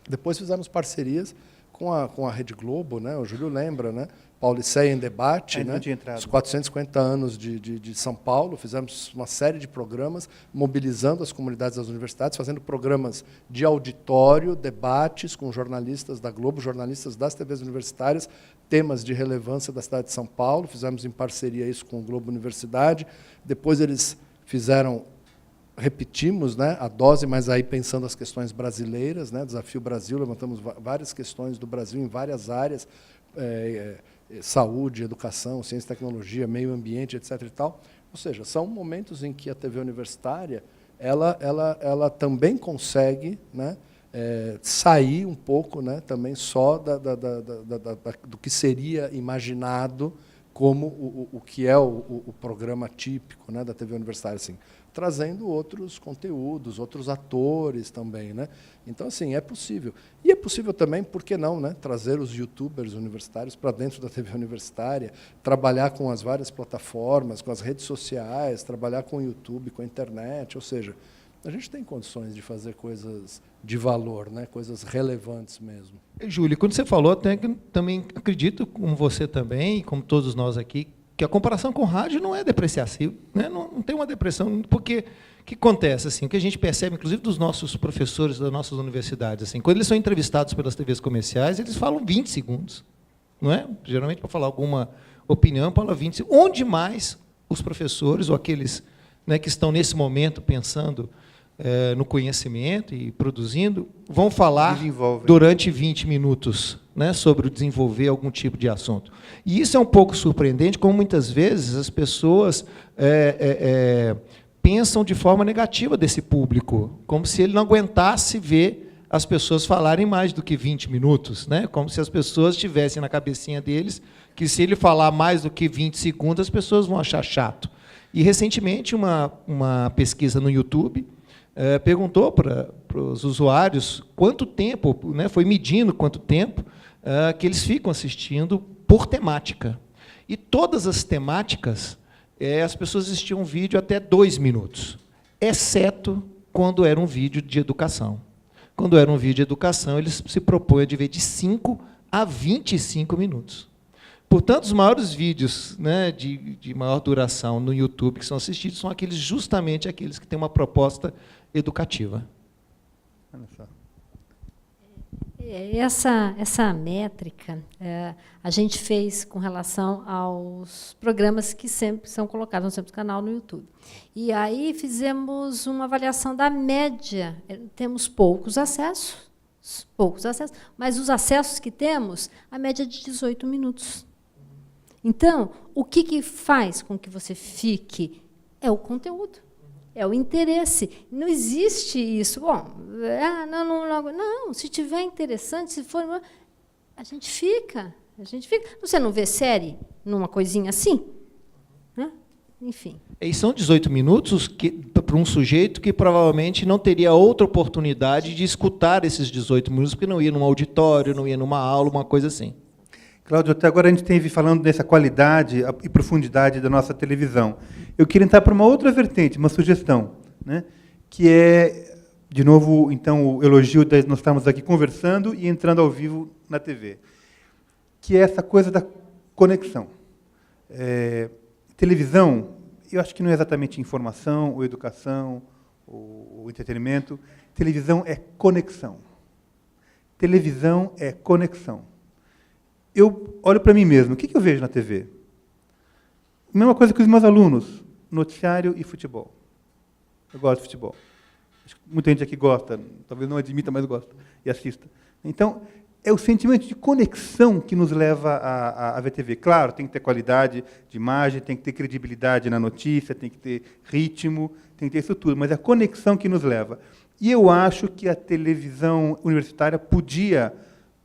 Depois fizemos parcerias com a Rede Globo, né? O Júlio lembra, né? Pauliceia em Debate, né? Os 450 anos de São Paulo, fizemos uma série de programas, mobilizando as comunidades das universidades, fazendo programas de auditório, debates com jornalistas da Globo, jornalistas das TVs universitárias, temas de relevância da cidade de São Paulo, fizemos em parceria isso com o Globo Universidade. Depois eles fizeram repetimos, né, a dose, mas aí pensando as questões brasileiras, né, Desafio Brasil, levantamos várias questões do Brasil em várias áreas, saúde, educação, ciência e tecnologia, meio ambiente, etc. e tal. Ou seja, são momentos em que a TV universitária ela também consegue, né, sair um pouco, né, também só do que seria imaginado como o que é o programa típico, né, da TV universitária, assim, trazendo outros conteúdos, outros atores também, né? Então, assim, é possível. E é possível também, por que não, né, trazer os youtubers universitários para dentro da TV universitária, trabalhar com as várias plataformas, com as redes sociais, trabalhar com o YouTube, com a internet, ou seja, a gente tem condições de fazer coisas de valor, né, coisas relevantes mesmo. Júlio, quando você falou, também acredito, como você também, como todos nós aqui, que a comparação com o rádio não é depreciativa, né? Não tem uma depressão, porque o que acontece, assim, o que a gente percebe, inclusive dos nossos professores das nossas universidades, assim, quando eles são entrevistados pelas TVs comerciais, eles falam 20 segundos, não é? Geralmente, para falar alguma opinião, fala 20 segundos. Onde mais os professores, ou aqueles, né, que estão nesse momento pensando no conhecimento e produzindo, vão falar durante 20 minutos, né, sobre o desenvolver algum tipo de assunto. E isso é um pouco surpreendente, como muitas vezes as pessoas pensam de forma negativa desse público, como se ele não aguentasse ver as pessoas falarem mais do que 20 minutos, né, como se as pessoas tivessem na cabecinha deles que, se ele falar mais do que 20 segundos, as pessoas vão achar chato. E, recentemente, uma pesquisa no YouTube perguntou para os usuários quanto tempo, né, foi medindo quanto tempo que eles ficam assistindo por temática. E todas as temáticas, as pessoas assistiam um vídeo até 2 minutos, exceto quando era um vídeo de educação. Quando era um vídeo de educação, eles se propõem de ver de 5 a 25 minutos. Portanto, os maiores vídeos, né, de maior duração no YouTube que são assistidos são justamente aqueles que têm uma proposta educativa. Olha só. Essa métrica a gente fez com relação aos programas que sempre são colocados no sempre canal no YouTube. E aí fizemos uma avaliação da média. Temos poucos acessos, mas os acessos que temos, a média é de 18 minutos. Então, o que faz com que você fique é o conteúdo, é o interesse. Não existe isso. Bom, não, se tiver interessante, se for, a gente fica. Você não vê série numa coisinha assim? Né? Enfim. E são 18 minutos para um sujeito que provavelmente não teria outra oportunidade de escutar esses 18 minutos, porque não ia num auditório, não ia numa aula, uma coisa assim. Cláudio, até agora a gente esteve falando dessa qualidade e profundidade da nossa televisão. Eu queria entrar para uma outra vertente, uma sugestão, né, que é, de novo, então, o elogio de nós estarmos aqui conversando e entrando ao vivo na TV, que é essa coisa da conexão. Televisão, eu acho que não é exatamente informação, ou educação, ou entretenimento. Televisão é conexão. Televisão é conexão. Eu olho para mim mesmo, o que eu vejo na TV? A mesma coisa que os meus alunos, noticiário e futebol. Eu gosto de futebol. Acho que muita gente aqui gosta, talvez não admita, mas gosta, e assista. Então, é o sentimento de conexão que nos leva a ver TV. Claro, tem que ter qualidade de imagem, tem que ter credibilidade na notícia, tem que ter ritmo, tem que ter isso tudo, mas é a conexão que nos leva. E eu acho que a televisão universitária podia,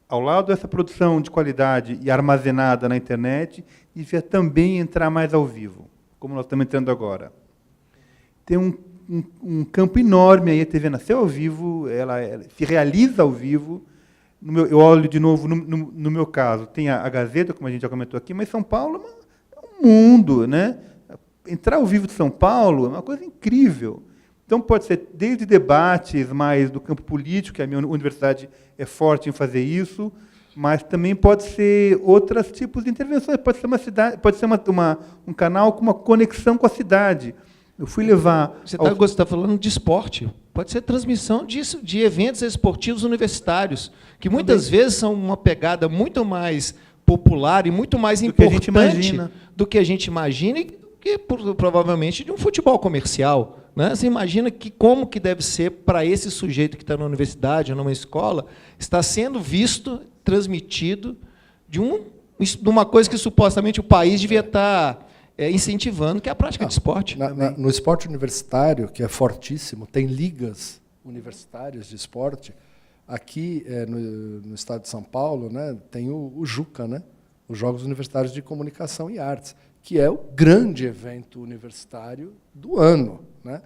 ao lado dessa produção de qualidade e armazenada na internet, devia também entrar mais ao vivo, como nós estamos entrando agora. Tem um campo enorme aí, a TV nasceu ao vivo, ela se realiza ao vivo. Eu olho de novo, no meu caso, tem a Gazeta, como a gente já comentou aqui, mas São Paulo é um mundo, né? Entrar ao vivo de São Paulo é uma coisa incrível. Então, pode ser desde debates mais do campo político, que a minha universidade é forte em fazer isso, mas também pode ser outros tipos de intervenções. Pode ser uma cidade, pode ser um canal com uma conexão com a cidade. Eu fui levar... Você está falando de esporte. Pode ser transmissão de eventos esportivos universitários, que muitas vezes são uma pegada muito mais popular e muito mais importante do que a gente imagina e que provavelmente de um futebol comercial. né? Você imagina como que deve ser para esse sujeito que está na universidade ou numa escola, está sendo visto, transmitido, de uma coisa que supostamente o país devia estar incentivando, que é a prática de esporte. No esporte universitário, que é fortíssimo, tem ligas universitárias de esporte. Aqui, no estado de São Paulo, né, tem o JUCA, né, os Jogos Universitários de Comunicação e Artes, que é o grande evento universitário do ano, né?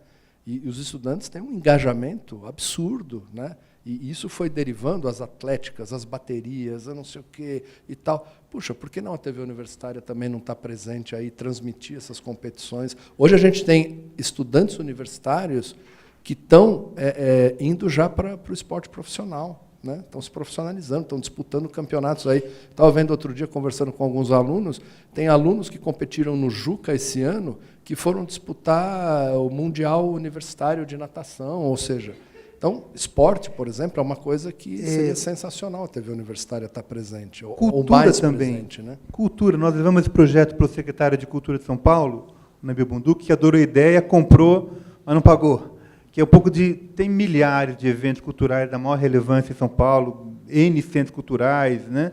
E os estudantes têm um engajamento absurdo, né? E isso foi derivando as atléticas, as baterias, eu não sei o quê e tal. Puxa, por que não a TV universitária também não está presente aí, transmitir essas competições? Hoje a gente tem estudantes universitários que estão indo já para o esporte profissional, né? Estão se profissionalizando, estão disputando campeonatos aí. Estava vendo outro dia, conversando com alguns alunos, tem alunos que competiram no JUCA esse ano, que foram disputar o Mundial Universitário de Natação, ou seja... Então, esporte, por exemplo, é uma coisa que seria sensacional a TV universitária estar presente, cultura ou mais também. Presente, né? Cultura. Nós levamos esse projeto para o secretário de Cultura de São Paulo, o Nabil Bunduque, que adorou a ideia, comprou, mas não pagou. Que é um pouco tem milhares de eventos culturais da maior relevância em São Paulo, N centros culturais, né?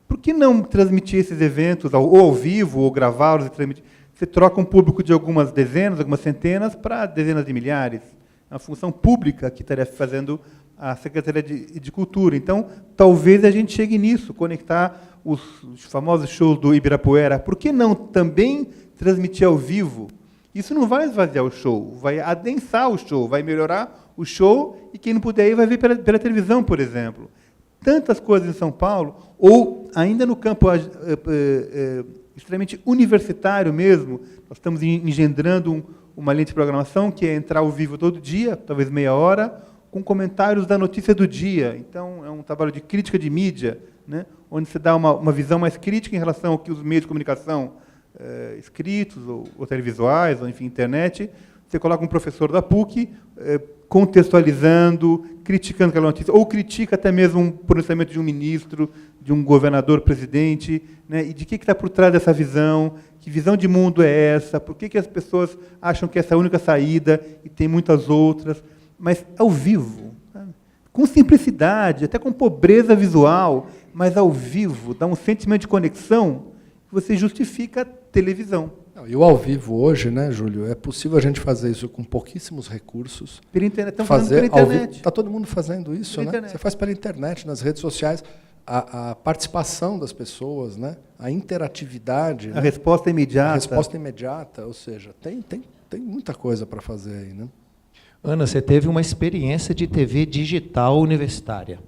Por que não transmitir esses eventos ou ao vivo, ou gravá-los e transmitir? Você troca um público de algumas dezenas, algumas centenas, para dezenas de milhares. É uma função pública que estaria fazendo a Secretaria de Cultura. Então, talvez a gente chegue nisso, conectar os famosos shows do Ibirapuera. Por que não também transmitir ao vivo? Isso não vai esvaziar o show, vai adensar o show, vai melhorar o show, e quem não puder ir vai ver pela televisão, por exemplo. Tantas coisas em São Paulo, ou ainda no campo extremamente universitário mesmo, nós estamos engendrando uma linha de programação que é entrar ao vivo todo dia, talvez meia hora, com comentários da notícia do dia. Então, é um trabalho de crítica de mídia, né, onde você dá uma visão mais crítica em relação ao que os meios de comunicação escritos, ou televisuais, ou, enfim, internet. Você coloca um professor da PUC contextualizando, criticando aquela notícia, ou critica até mesmo um pronunciamento de um ministro, de um governador, presidente, né, e de que está por trás dessa visão, que visão de mundo é essa, por que as pessoas acham que essa é a única saída e tem muitas outras, mas ao vivo, sabe? Com simplicidade, até com pobreza visual, mas ao vivo, dá um sentimento de conexão que você justifica a televisão. E o ao vivo hoje, né, Júlio, é possível a gente fazer isso com pouquíssimos recursos. Pela internet, estão fazendo pela internet. Está todo mundo fazendo isso, pela né? Internet. Você faz pela internet, nas redes sociais, a participação das pessoas, né? A interatividade. A resposta imediata. A resposta imediata, ou seja, tem muita coisa para fazer aí, né? Ana, você teve uma experiência de TV digital universitária.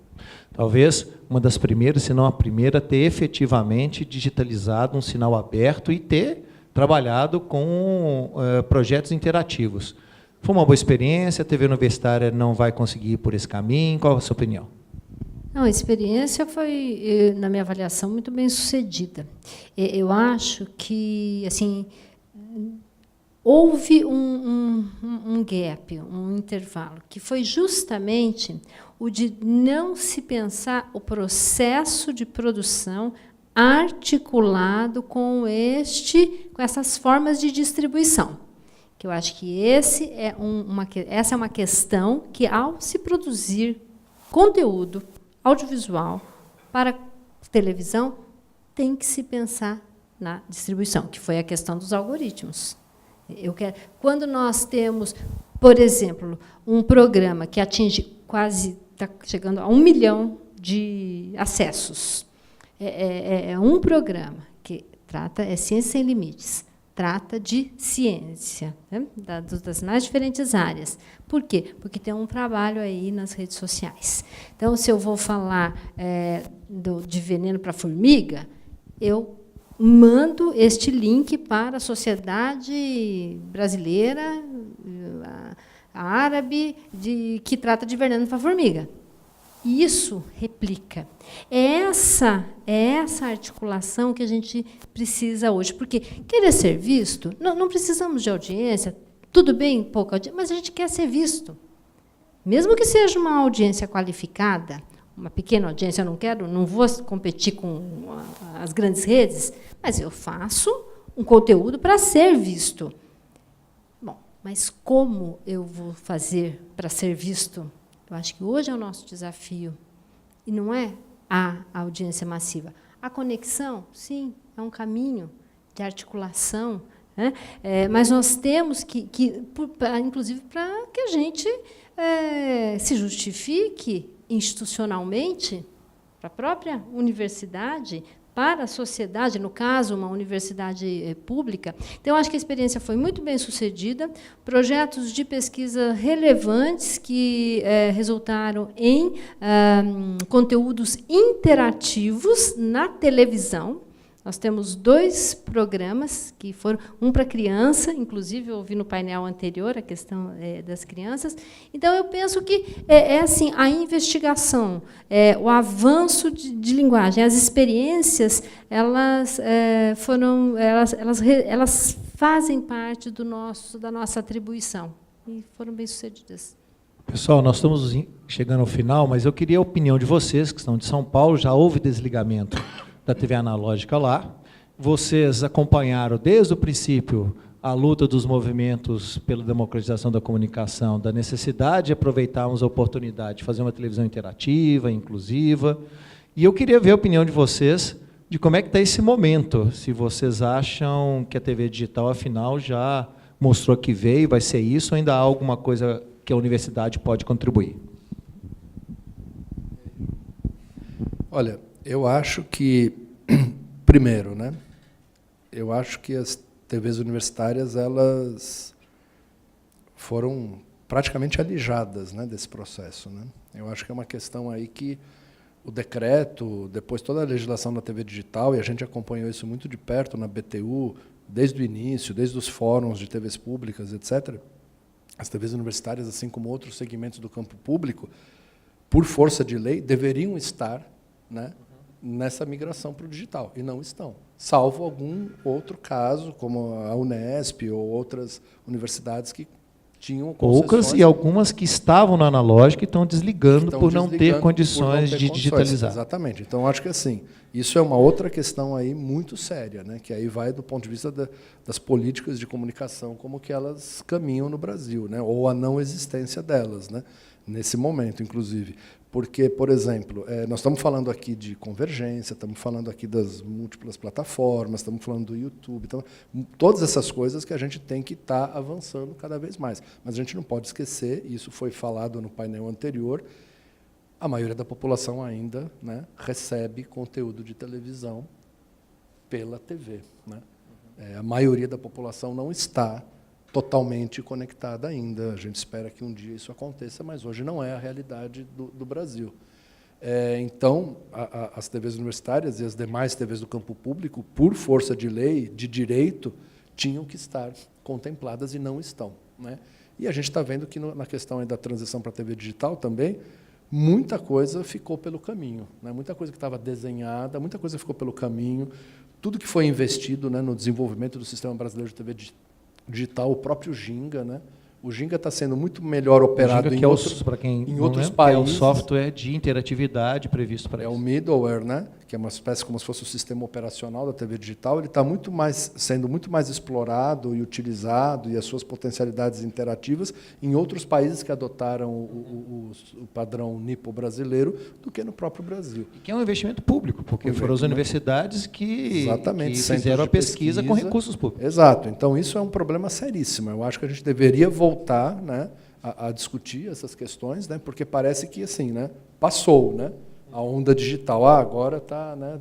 Talvez uma das primeiras, se não a primeira, a ter efetivamente digitalizado um sinal aberto e ter trabalhado com projetos interativos. Foi uma boa experiência? A TV universitária não vai conseguir ir por esse caminho? Qual a sua opinião? Não, a experiência foi, na minha avaliação, muito bem sucedida. Eu acho que assim, houve um gap, um intervalo, que foi justamente o de não se pensar o processo de produção articulado com essas formas de distribuição. Que eu acho que essa é uma questão que, ao se produzir conteúdo audiovisual para televisão, tem que se pensar na distribuição, que foi a questão dos algoritmos. Quando nós temos, por exemplo, um programa que atinge está chegando a 1 milhão de acessos, é um programa que trata, Ciência Sem Limites, trata de ciência, né, das mais diferentes áreas. Por quê? Porque tem um trabalho aí nas redes sociais. Então, se eu vou falar de veneno para formiga, eu mando este link para a sociedade brasileira, a árabe, que trata de veneno para formiga. Isso replica. É essa articulação que a gente precisa hoje. Porque querer ser visto, não precisamos de audiência, tudo bem, pouca audiência, mas a gente quer ser visto. Mesmo que seja uma audiência qualificada, uma pequena audiência, eu não vou competir com as grandes redes, mas eu faço um conteúdo para ser visto. Bom, Mas como eu vou fazer para ser visto? Eu acho que hoje é o nosso desafio. E não é a audiência massiva. A conexão, sim, é um caminho de articulação, né? Mas nós temos inclusive, para que a gente se justifique institucionalmente, para a própria universidade, para a sociedade, no caso, uma universidade pública. Então, eu acho que a experiência foi muito bem sucedida, projetos de pesquisa relevantes que resultaram em conteúdos interativos na televisão. Nós temos 2 programas, que foram um para criança, inclusive eu ouvi no painel anterior a questão das crianças. Então, eu penso que assim, a investigação, o avanço de linguagem, as experiências, elas fazem parte da nossa atribuição e foram bem-sucedidas. Pessoal, nós estamos chegando ao final, mas eu queria a opinião de vocês, que estão de São Paulo. Já houve desligamento da TV analógica lá. Vocês acompanharam desde o princípio a luta dos movimentos pela democratização da comunicação, da necessidade de aproveitarmos a oportunidade de fazer uma televisão interativa, inclusiva. E eu queria ver a opinião de vocês de como é que está esse momento, se vocês acham que a TV digital, afinal, já mostrou que veio, vai ser isso, ou ainda há alguma coisa que a universidade pode contribuir? Olha, eu acho que, primeiro, né, eu acho que as TVs universitárias elas foram praticamente alijadas, né, desse processo, né? Eu acho que é uma questão aí que o decreto, depois toda a legislação da TV digital, e a gente acompanhou isso muito de perto na BTU, desde o início, desde os fóruns de TVs públicas, etc., as TVs universitárias, assim como outros segmentos do campo público, por força de lei, deveriam estar, né, nessa migração para o digital, e não estão, salvo algum outro caso, como a Unesp ou outras universidades que tinham concessões. Poucas e algumas que estavam no analógico e estão desligando por não ter condições de digitalizar. Exatamente. Então, acho que assim, isso é uma outra questão aí muito séria, né, que aí vai do ponto de vista das políticas de comunicação, como que elas caminham no Brasil, né, ou a não existência delas, né, nesse momento, inclusive. Porque, por exemplo, nós estamos falando aqui de convergência, estamos falando aqui das múltiplas plataformas, estamos falando do YouTube, então, todas essas coisas que a gente tem que estar avançando cada vez mais. Mas a gente não pode esquecer, isso foi falado no painel anterior, a maioria da população ainda, né, recebe conteúdo de televisão pela TV, né? A maioria da população não está totalmente conectada ainda. A gente espera que um dia isso aconteça, mas hoje não é a realidade do Brasil. Então, as TVs universitárias e as demais TVs do campo público, por força de lei, de direito, tinham que estar contempladas e não estão, né? E a gente está vendo que na questão aí da transição para a TV digital também, muita coisa ficou pelo caminho, né? Muita coisa que estava desenhada, muita coisa ficou pelo caminho. Tudo que foi investido, né, no desenvolvimento do sistema brasileiro de TV digital, o próprio Ginga, né? O Ginga está sendo muito melhor operado em outros países. É o software de interatividade previsto para isso. É o middleware, né? Que é uma espécie como se fosse o sistema operacional da TV digital. Ele está sendo muito mais explorado e utilizado, e as suas potencialidades interativas em outros países que adotaram o padrão NIPO brasileiro do que no próprio Brasil. E que é um investimento público, porque foram as universidades que fizeram a pesquisa com recursos públicos. Exato. Então, isso é um problema seríssimo. Eu acho que a gente deveria voltar, né, a discutir essas questões, né, porque parece que assim, né, passou, né, a onda digital. Agora está, né,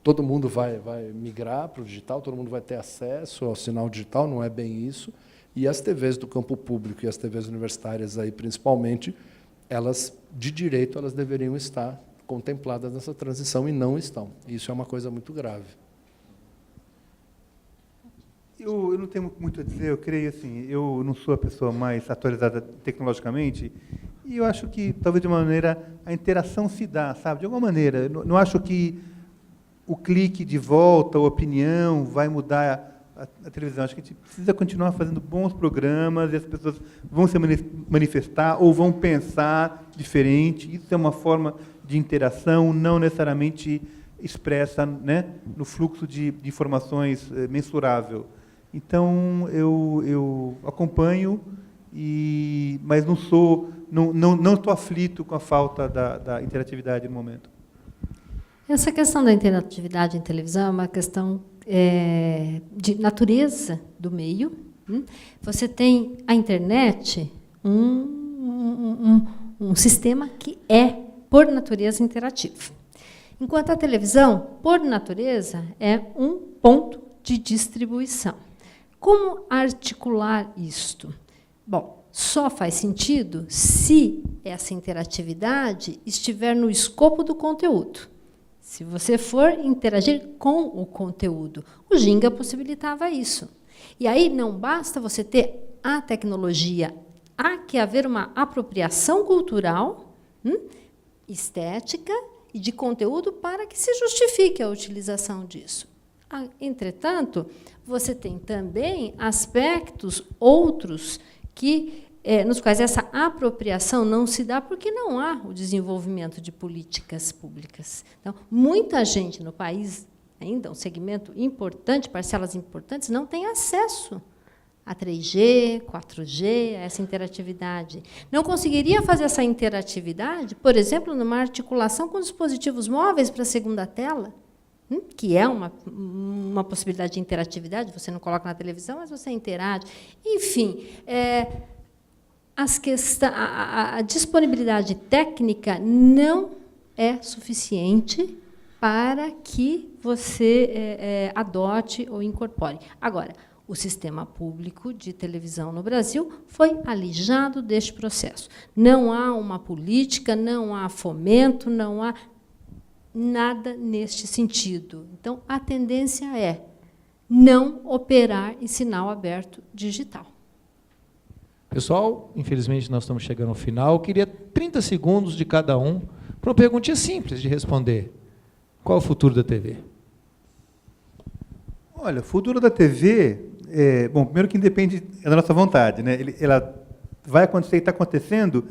todo mundo vai migrar para o digital, todo mundo vai ter acesso ao sinal digital, não é bem isso. E as TVs do campo público e as TVs universitárias, aí, principalmente, elas, de direito, elas deveriam estar contempladas nessa transição e não estão. Isso é uma coisa muito grave. Eu não tenho muito a dizer, eu creio assim, eu não sou a pessoa mais atualizada tecnologicamente, e eu acho que, talvez de uma maneira, a interação se dá, sabe? De alguma maneira. Eu não acho que o clique de volta, a opinião, vai mudar a televisão. Acho que a gente precisa continuar fazendo bons programas, e as pessoas vão se manifestar ou vão pensar diferente. Isso é uma forma de interação, não necessariamente expressa, né, no fluxo de informações mensurável. Então, eu acompanho, mas não estou aflito com a falta da interatividade no momento. Essa questão da interatividade em televisão é uma questão de natureza do meio. Você tem a internet, um sistema que é, por natureza, interativo. Enquanto a televisão, por natureza, é um ponto de distribuição. Como articular isto? Bom, só faz sentido se essa interatividade estiver no escopo do conteúdo. Se você for interagir com o conteúdo. O Ginga possibilitava isso. E aí não basta você ter a tecnologia, há que haver uma apropriação cultural, estética e de conteúdo para que se justifique a utilização disso. Entretanto, você tem também aspectos outros nos quais essa apropriação não se dá porque não há o desenvolvimento de políticas públicas. Então, muita gente no país, ainda um segmento importante, parcelas importantes, não tem acesso a 3G, 4G, a essa interatividade. Não conseguiria fazer essa interatividade, por exemplo, numa articulação com dispositivos móveis para a segunda tela, que é uma possibilidade de interatividade, você não coloca na televisão, mas você interage. Enfim, a disponibilidade técnica não é suficiente para que você adote ou incorpore. Agora, o sistema público de televisão no Brasil foi alijado deste processo. Não há uma política, não há fomento, não há nada neste sentido. Então, a tendência é não operar em sinal aberto digital. Pessoal, infelizmente nós estamos chegando ao final. Eu queria 30 segundos de cada um para uma perguntinha simples de responder. Qual é o futuro da TV? Olha, o futuro da TV, bom, primeiro que independe da nossa vontade, né? Ela vai acontecer e está acontecendo.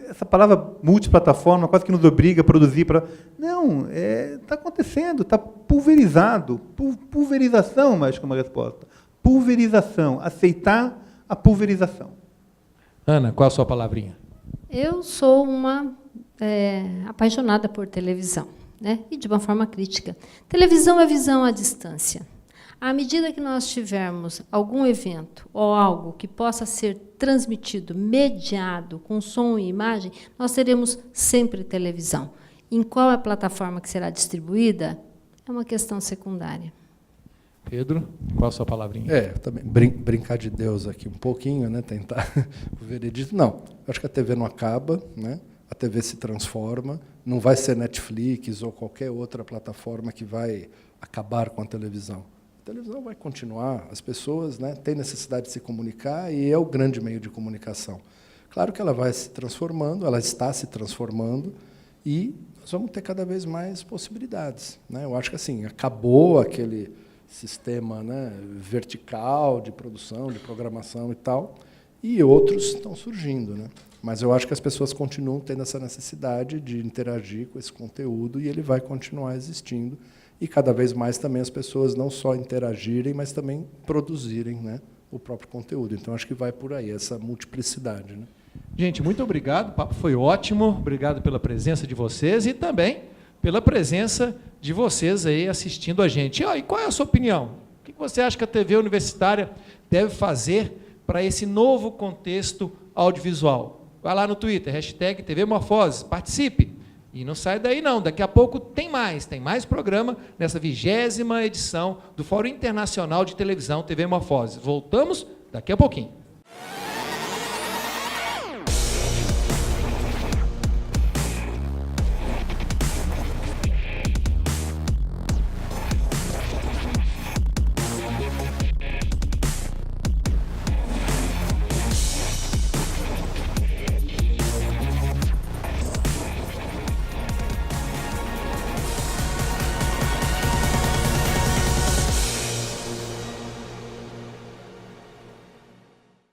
Essa palavra multiplataforma quase que nos obriga a produzir para... Não, está acontecendo, está pulverizado. Pulverização, mais que uma resposta. Pulverização, aceitar a pulverização. Ana, qual a sua palavrinha? Eu sou uma apaixonada por televisão, né? E de uma forma crítica. Televisão é visão à distância. À medida que nós tivermos algum evento ou algo que possa ser transmitido, mediado, com som e imagem, nós teremos sempre televisão. Em qual é a plataforma que será distribuída é uma questão secundária. Pedro, qual a sua palavrinha? Também brincar de Deus aqui um pouquinho, né? Tentar o veredito. Não, acho que a TV não acaba, né? A TV se transforma, não vai ser Netflix ou qualquer outra plataforma que vai acabar com a televisão. A televisão vai continuar, as pessoas, né, têm necessidade de se comunicar e é o grande meio de comunicação. Claro que ela vai se transformando, ela está se transformando e nós vamos ter cada vez mais possibilidades, né? Eu acho que assim, acabou aquele sistema, né, vertical de produção, de programação e tal, e outros estão surgindo, né? Mas eu acho que as pessoas continuam tendo essa necessidade de interagir com esse conteúdo e ele vai continuar existindo. E cada vez mais também as pessoas não só interagirem, mas também produzirem, né, o próprio conteúdo. Então, acho que vai por aí, essa multiplicidade, né? Gente, muito obrigado, o papo foi ótimo, obrigado pela presença de vocês e também pela presença de vocês aí assistindo a gente. E qual é a sua opinião? O que você acha que a TV universitária deve fazer para esse novo contexto audiovisual? Vai lá no Twitter, hashtag TV Morfoses, participe. E não sai daí não, daqui a pouco tem mais programa nessa 20ª edição do Fórum Internacional de Televisão TV Morfoses. Voltamos daqui a pouquinho.